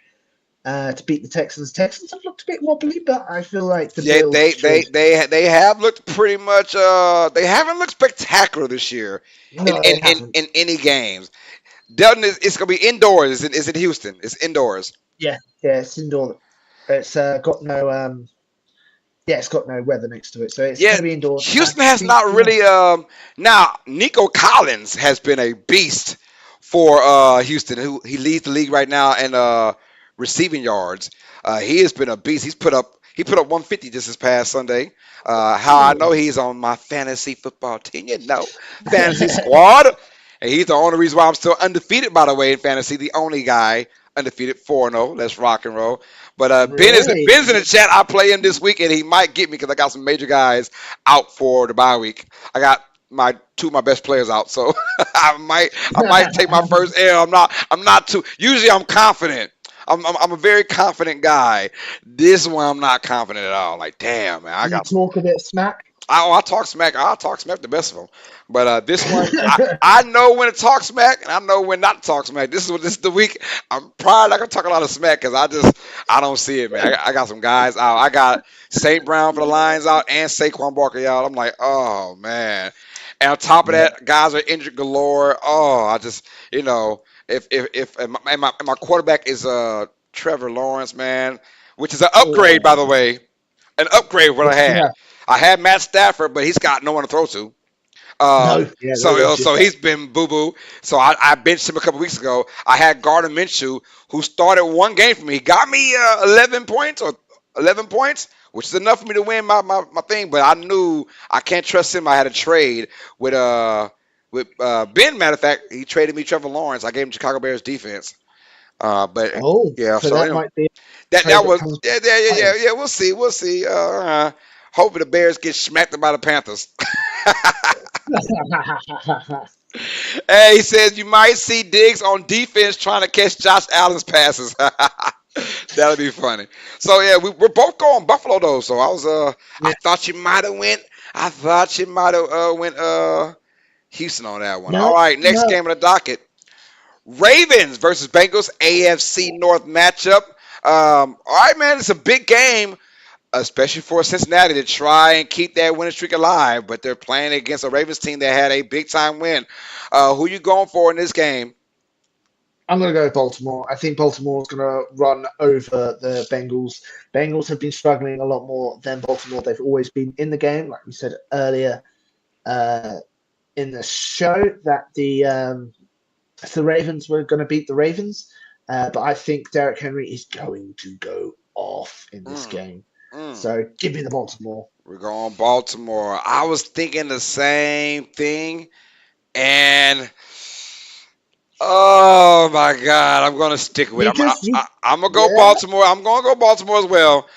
to beat the Texans. Texans have looked a bit wobbly, but I feel like the Yeah, Bills should. they have looked pretty much. They haven't looked spectacular this year No, they haven't. in any games. Delton it's gonna be indoors. Is it Houston? It's indoors. Yeah, yeah, it's indoor. It's got no yeah, it's got no weather next to it, so it's Yeah, going to be indoors. I Houston has think not really. Now Nico Collins has been a beast for Houston. Who he leads the league right now in receiving yards. He has been a beast. He put up 150 just this past Sunday. How I know he's on my fantasy football team, fantasy squad, and he's the only reason why I'm still undefeated. By the way, in fantasy, the only guy undefeated 4-0. Let's rock and roll. But really. Ben's in the chat. I play him this week, and he might get me because I got some major guys out for the bye week. I got my two of my best players out, so I might take my first L. I'm not too. Usually I'm confident. I'm a very confident guy. This one I'm not confident at all. Like damn man, I Do you got talk a bit of smack? I talk smack. I talk smack the best of them. But this one, I know when to talk smack, and I know when not to talk smack. This is the week. I'm probably not gonna talk a lot of smack because I don't see it, man. I got some guys out. I got St. Brown for the Lions out and Saquon Barkley out. I'm like, oh man. And on top of Yep. that, guys are injured galore. Oh, I just, you know, if and my quarterback is Trevor Lawrence, man, which is an upgrade, by Oh, the way, an upgrade what I yes, had. yeah. I had Matt Stafford, but he's got no one to throw to. No, yeah, no, So just so that. he's been boo boo. So I benched him a couple weeks ago. I had Gardner Minshew, who started one game for me. He got me 11 points or 11 points, which is enough for me to win my thing. But I knew I can't trust him. I had a trade with Ben. Matter of fact, he traded me Trevor Lawrence. I gave him Chicago Bears defense. But Oh, yeah, so so that might be a that trade that was comes yeah yeah yeah yeah playing. yeah. We'll see. Hoping the Bears get smacked by the Panthers. Hey, he says you might see Diggs on defense trying to catch Josh Allen's passes. That'll be funny. So yeah, we're both going Buffalo though. So I Yeah. thought you might have went. I thought you might have went Houston on that one. All No, right, next no. game of the docket: Ravens versus Bengals AFC North matchup. All right, man, it's a big game, especially for Cincinnati to try and keep that winning streak alive. But they're playing against a Ravens team that had a big time win. Who you going for in this game? I'm going to go with Baltimore. I think Baltimore's going to run over the Bengals. Bengals have been struggling a lot more than Baltimore. They've always been in the game, like we said earlier uh, in the show, that the Ravens were going to beat the Ravens. But I think Derrick Henry is going to go off in this Mm, game. mm. So give me the Baltimore. We're going Baltimore. I was thinking the same thing, and oh my God, I'm gonna stick with it. You just, you, I'm gonna go yeah. Baltimore. I'm gonna go Baltimore as well.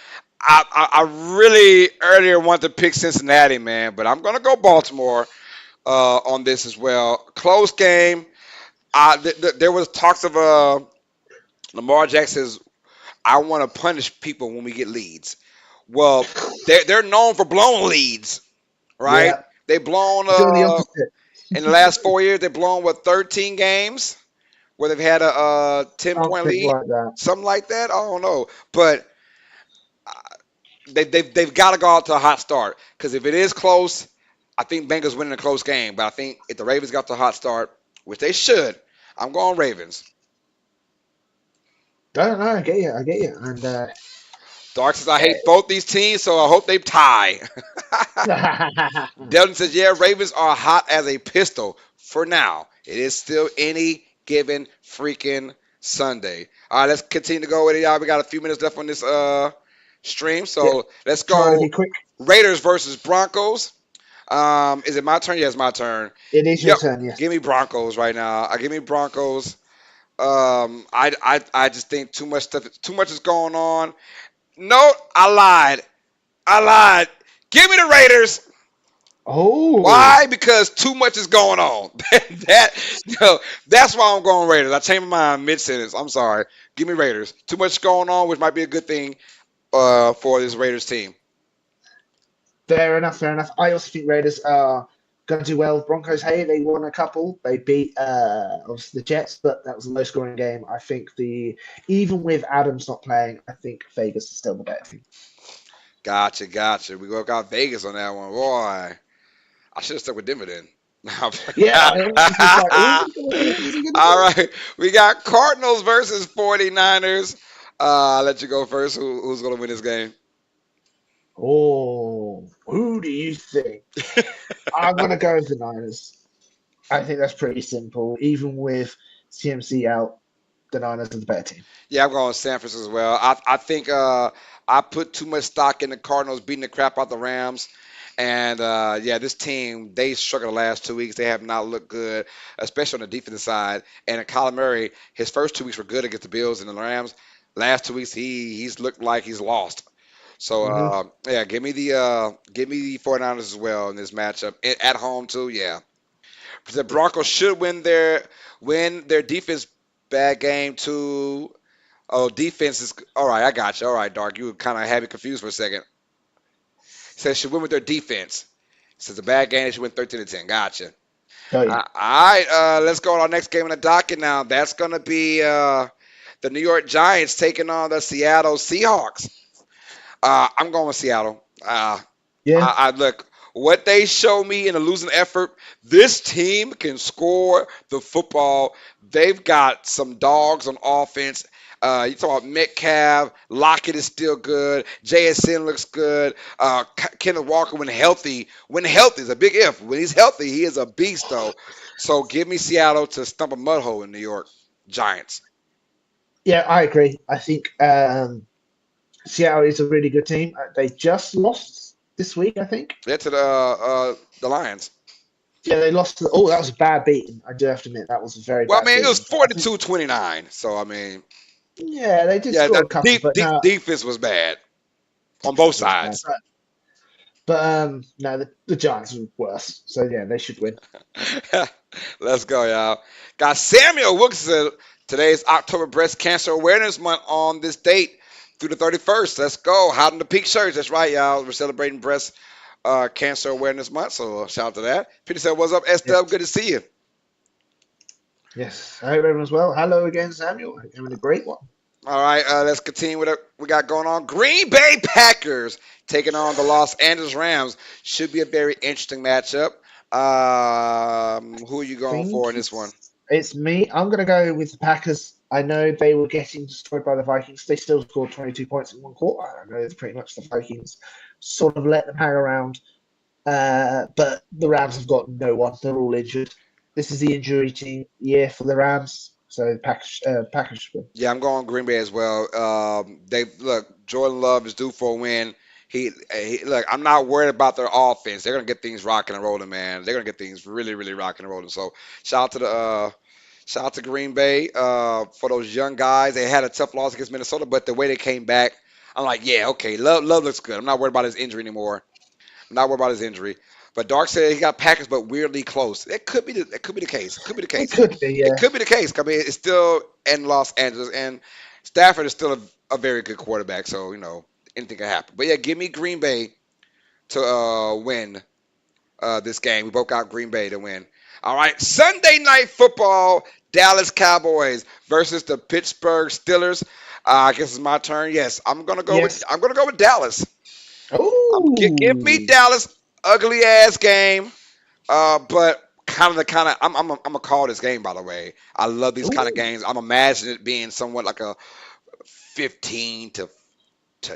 I really earlier wanted to pick Cincinnati, man, but I'm gonna go Baltimore on this as well. Close game. There was talks of Lamar Jackson says, I want to punish people when we get leads. Well, they're known for blowing leads, right? Yeah. They blown You're doing the opposite. in the last 4 years. They've blown what 13 games where they've had a 10 point Something lead, like that. something like that. I don't know, but they've got to go out to a hot start because if it is close, I think Bengals winning a close game. But I think if the Ravens got to a hot start, which they should, I'm going Ravens. No, no, I get you. I get you. And Dark says I hate both these teams, so I hope they tie. Delton says, yeah, Ravens are hot as a pistol for now. It is still any given freaking Sunday. All right, let's continue to go with it, y'all. We got a few minutes left on this stream, yeah, so let's trying to go be quick. Raiders versus Broncos. Is it my turn? Yeah, it's my turn. It is your Yep. turn, yes. Give me Broncos right now. I give me Broncos. I just think too much stuff, too much is going on. No, I lied. I lied. Give me the Raiders. Oh, Why? Because too much is going on. that no, that's why I'm going Raiders. I changed my mind mid sentence. I'm sorry. Give me Raiders. Too much going on, which might be a good thing for this Raiders team. fair enough, fair enough. I also think Raiders are going to do well. Broncos, hey, they won a couple. They beat obviously the Jets, but that was a low scoring game. I think even with Adams not playing, I think Vegas is still the better team. Gotcha. We got Vegas on that one. Boy, I should have stuck with Denver then. Yeah, I was just like, oh, what's he going to All do? right. We got Cardinals versus 49ers. I'll let you go first. Who's going to win this game? Oh, who do you think? I'm going to go with the Niners. I think that's pretty simple. Even with CMC out, the Niners are the better team. Yeah, I'm going San Francisco as well. I think I put too much stock in the Cardinals beating the crap out the Rams. And yeah, this team, they struggled the last 2 weeks. They have not looked good, especially on the defensive side. And Kyler Murray, his first 2 weeks were good against the Bills and the Rams. Last 2 weeks, he's looked like he's lost. So Hmm. yeah, give me the 49ers as well in this matchup at home too. Yeah, the Broncos should win their defense bad game too. Oh, defense is all right. I got you. All right, Dark. You kind of had me confused for a second. Says should win with their defense. Says a bad game. They should win 13-10. Gotcha. Oh yeah, All right. Let's go to our next game in the docket now. That's gonna be the New York Giants taking on the Seattle Seahawks. I'm going with Seattle. yeah. I look. what they show me in a losing effort, this team can score the football. They've got some dogs on offense. You talk about Metcalf, Lockett is still good. JSN looks good. Kenneth Walker, when healthy is a big if. When he's healthy, he is a beast, though. So give me Seattle to stump a mud hole in New York Giants. Yeah, I agree. I think Seattle is a really good team. They just lost this week, I think. They're to the Lions. Yeah, they lost. Oh, that was a bad beating. I do have to admit that was a very Well, I bad mean, it was beating. But I think 42-29. So I mean, yeah, they did yeah, the score a couple, but no, defense was bad on both was bad. sides. But no, the Giants were worse. So yeah, they should win. Let's go, y'all. Got Samuel Wilkinson. Today's October Breast Cancer Awareness Month on this date through the 31st. Let's go. Hot in the Peak shirts. That's right, y'all. We're celebrating Breast Cancer Awareness Month. So shout out to that. Peter said, "What's up, S Dub? Yes, Good to see you." yes. I hope everyone's well. Hello again, Samuel. Having a great one. All right, let's continue with what we got going on. Green Bay Packers taking on the Los Angeles Rams. Should be a very interesting matchup. Who are you going Think for in this one? it's me. I'm going to go with the Packers. I know they were getting destroyed by the Vikings. They still scored 22 points in one quarter. I know it's pretty much the Vikings sort of let them hang around. But the Rams have got no one. They're all injured. This is the injury team year for the Rams. So Packers win. Yeah, I'm going Green Bay as well. They look, Jordan Love is due for a win. Look. I'm not worried about their offense. They're gonna get things rocking and rolling, man. They're gonna get things really, really rocking and rolling. So shout out to the shout out to Green Bay for those young guys. They had a tough loss against Minnesota, but the way they came back, I'm like, yeah, okay. Love looks good. I'm not worried about his injury anymore. I'm not worried about his injury. But Dark said he got Packers, but weirdly close. It could be the case. It could be the It case. could be, It yeah. could be the case. I mean, it's still in Los Angeles, and Stafford is still a very good quarterback. So anything can happen. But yeah, give me Green Bay to win this game. We both got Green Bay to win. All right, Sunday night football: Dallas Cowboys versus the Pittsburgh Steelers. I guess it's my turn. Yes, Yes. I'm gonna go with Dallas. Give me Oh, Dallas. Ugly ass game. But I'm gonna call this game, by the way. I love these kind of oh, games. I'm imagining it being somewhat like a 15 to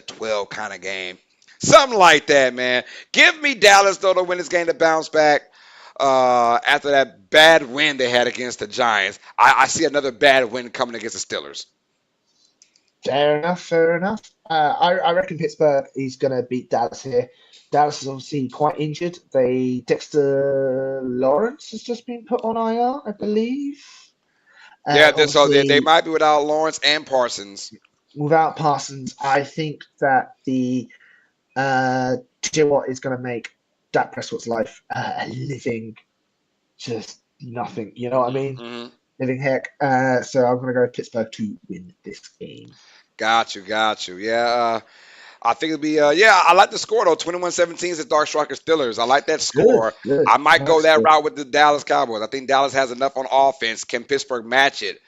12 kind of game. Something like that, man. Give me Dallas though to win this game to bounce back. After that bad win they had against the Giants, I see another bad win coming against the Steelers. fair enough, fair enough. I reckon Pittsburgh is going to beat Dallas here. Dallas is obviously quite injured. Dexter Lawrence has just been put on IR, I believe. Yeah, so they Obviously, might be without Lawrence and Parsons. without Parsons, I think that the TJ Watt is going to make Dak Prescott's life a living, just nothing. You know what I mean? Hmm. Living heck. So I'm going to go Pittsburgh to win this game. Got you. Yeah, I think it'll be yeah, I like the score though. 21-17 is the Dark Striker Steelers. I like that Good, score. good. I might go Nice, that good. route with the Dallas Cowboys. I think Dallas has enough on offense. Can Pittsburgh match it?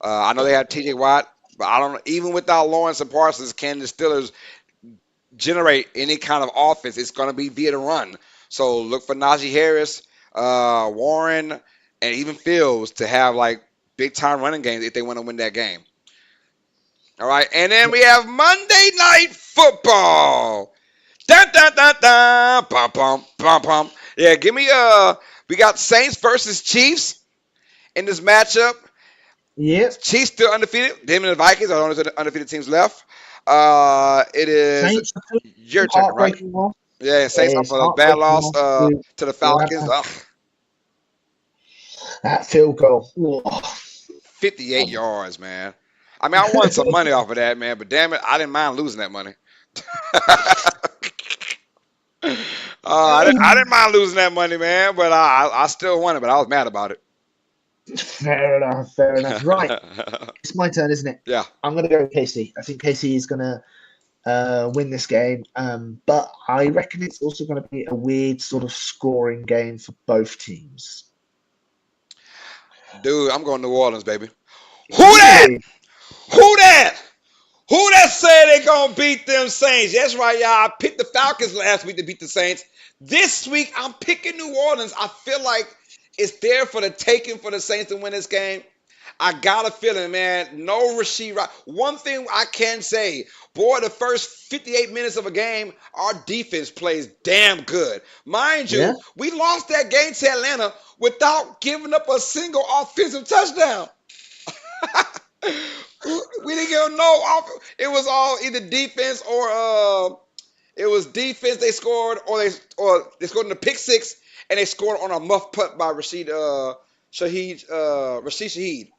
I know they have TJ Watt, but I don't know. Even without Lawrence and Parsons, can the Steelers generate any kind of offense? It's going to be via the run. So look for Najee Harris, Warren, and even Fields to have like big time running games if they want to win that game. All right, and then we have Monday Night Football. Dun dun dun dun. Bum bum bum bum. Yeah, give me we got Saints versus Chiefs in this matchup. Yep. Chiefs still undefeated. Them and the Vikings are the only undefeated teams left. It is Saints are two your turn, right? heartbreaking loss. Yeah, Saints off It's a bad heartbreaking loss loss to to the Falcons. Atlanta. That field goal. Oh, 58 yards, man. I mean, I won some money off of that, man, but damn it, I didn't mind losing that money. I didn't mind losing that money, man, but I still won it, but I was mad about it. fair enough. Fair enough. Right. It's my turn, isn't it? Yeah. I'm going to go with Casey. I think Casey is going to win this game. But I reckon it's also going to be a weird sort of scoring game for both teams. Dude, I'm going to New Orleans, baby. Who that? Really? Who that? Who that say they gonna beat them Saints? That's right, y'all. I picked the Falcons last week to beat the Saints. This week I'm picking New Orleans. I feel like it's there for the taking for the Saints to win this game. I got a feeling, man. No Rasheed Rice. One thing I can say, boy, the first 58 minutes of a game, our defense plays damn good. Mind Yeah, you, we lost that game to Atlanta without giving up a single offensive touchdown. We didn't get no off. It was all either defense or it was defense. They scored or they scored in the pick six and they scored on a muff putt by Rashid Shaheed.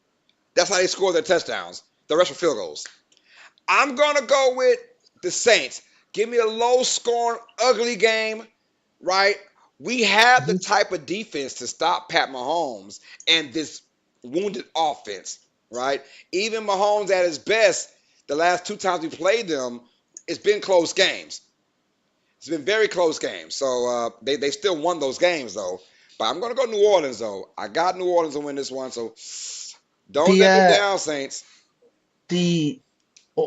That's how they score their touchdowns. The rest were field goals. I'm gonna go with the Saints. Give me a low scoring, ugly game, right? We have the mhm. type of defense to stop Pat Mahomes and this wounded offense, right? Even Mahomes at his best, the last two times we played them, it's been close games. It's been very close games. So they still won those games though. But I'm gonna go New Orleans though. I got New Orleans to win this one. So don't The let me down, Saints. the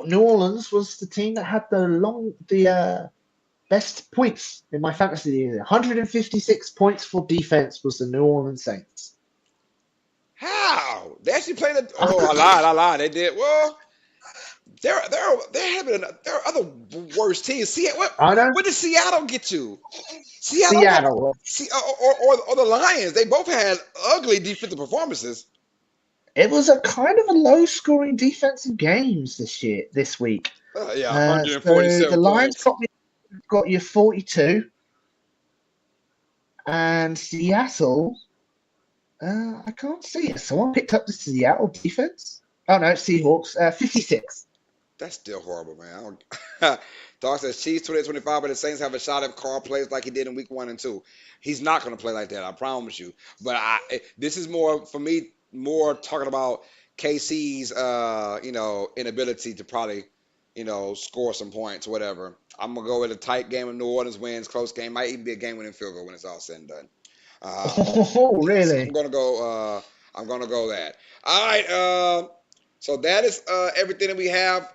New Orleans was the team that had the best points in my fantasy league. 156 points for defense was the New Orleans Saints. How? They actually played it. Oh, I lied. They did. Well, there are other worse teams. See, I know. what did Seattle get you? Seattle got Seattle. see, or the Lions. They both had ugly defensive performances. It was a kind of a low-scoring defensive games this week. Yeah, So the 147 Lions points. got you 42, and Seattle. I can't see it. Someone picked up the Seattle defense. Oh no, Seahawks. 56. That's still horrible, man. I don't, Dog says Chiefs 2025, but the Saints have a shot if Carr plays like he did in week 1 and 2. He's not going to play like that, I promise you. But this is more for me, more talking about KC's, inability to probably, score some points, whatever. I'm gonna go with a tight game of New Orleans wins, close game, might even be a game-winning field goal when it's all said and done. Oh, Yeah, so I'm really? gonna go. I'm gonna go that. All right. So that is everything that we have.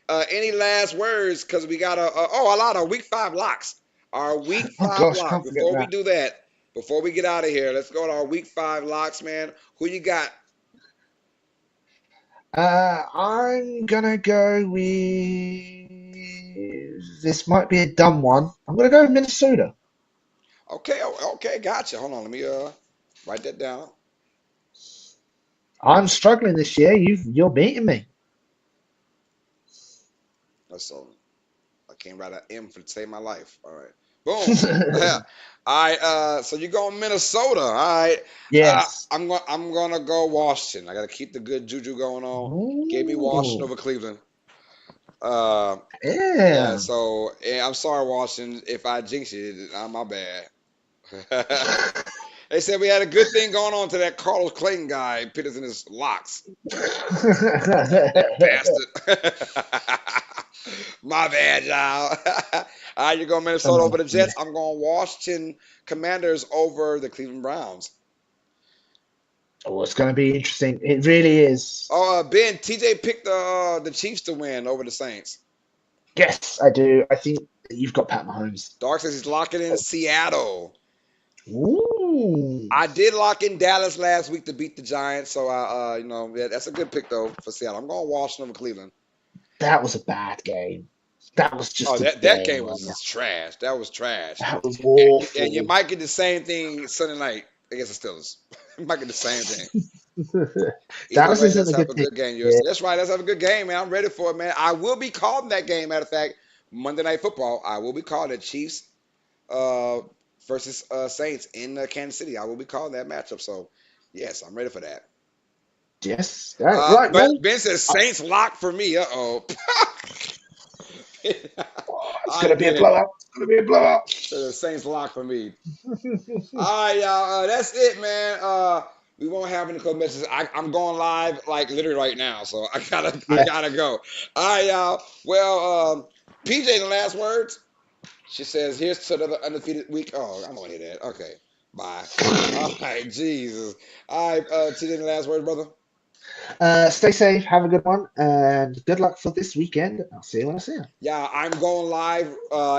Any last words? Because we got a lot of week 5 locks. Our week Oh 5 gosh, locks. can't forget Before we that. do that, before we get out of here, let's go to our week 5 locks, man. Who you got? I'm gonna go with. This might be a dumb one. I'm gonna go with Minnesota. Okay, okay, gotcha. Hold on, let me write that down. I'm struggling this year. You're beating me. So I can't write an M for to save my life. All right, boom. All right. So you're going Minnesota. All right. Yes. I'm gonna go Washington. I gotta keep the good juju going on. Give me Washington Ooh, over Cleveland. Uh, yeah. yeah. So I'm sorry, Washington. If I jinx you, my bad. They said we had a good thing going on to that Carlos Clayton guy put us in his locks. That bastard. My bad, y'all. All right, you're going Minnesota over Oh, the yeah. Jets. I'm going Washington Commanders over the Cleveland Browns. Oh, it's going to be interesting. It really is. Oh, Ben, TJ picked the Chiefs to win over the Saints. Yes, I do. I think you've got Pat Mahomes. Dark says he's locking in Seattle. Ooh, I did lock in Dallas last week to beat the Giants, so yeah, that's a good pick though for Seattle. I'm going Washington over Cleveland. that was a bad game. That was Oh, just a that game, game wasn't it? was trash. That was trash. That was And you awful. might get the same thing Sunday night against the Steelers. You might get the same thing. Either Dallas way, isn't let's a have good a team. good game, Yeah. USA. That's right. Let's have a good game, man. I'm ready for it, man. I will be calling that game. Matter of fact, Monday Night Football. I will be calling it Chiefs uh, versus Saints in Kansas City. I will be calling that matchup. So, yes, I'm ready for that. Yes. Right. But Well, Ben says Saints lock for me. Uh oh. it's I going to be a did. blowout. It's going to be a blowout. The Saints lock for me. All right, y'all. That's it, man. We won't have any close messages. I'm going live like literally right now, so I Yeah. gotta go. All right, y'all. Well, PJ, the last words. She says, "Here's to the undefeated week." Oh, I don't want to hear that. Okay, bye. All right, Jesus. All right, TJ, the last words, brother. Stay safe, have a good one, and good luck for this weekend. I'll see you when I see you. Yeah, I'm going live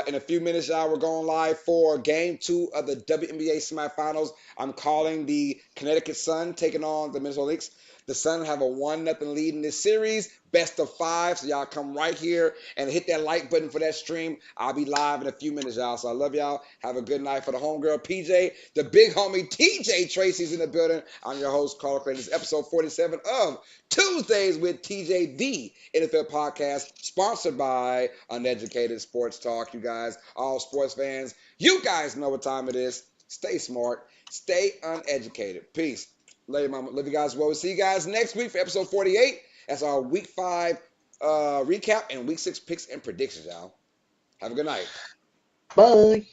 in a few minutes, y'all. We're going live for game 2 of the WNBA semifinals. I'm calling the Connecticut Sun taking on the Minnesota Lynx. The Sun have a 1-0 lead in this series, best of 5. So y'all come right here and hit that like button for that stream. I'll be live in a few minutes, y'all. So I love y'all. Have a good night for the homegirl PJ, the big homie TJ Tracy's in the building. I'm your host, Carl Clayton. This is episode 47 of Tuesdays with TJ, the NFL podcast, sponsored by UNeducated Sports Talk. You guys, all sports fans, you guys know what time it is. Stay smart, stay uneducated. Peace. Love you, mama. Love you guys well. We'll see you guys next week for episode 48. That's our week 5 recap and week 6 picks and predictions, y'all. Have a good night. Bye.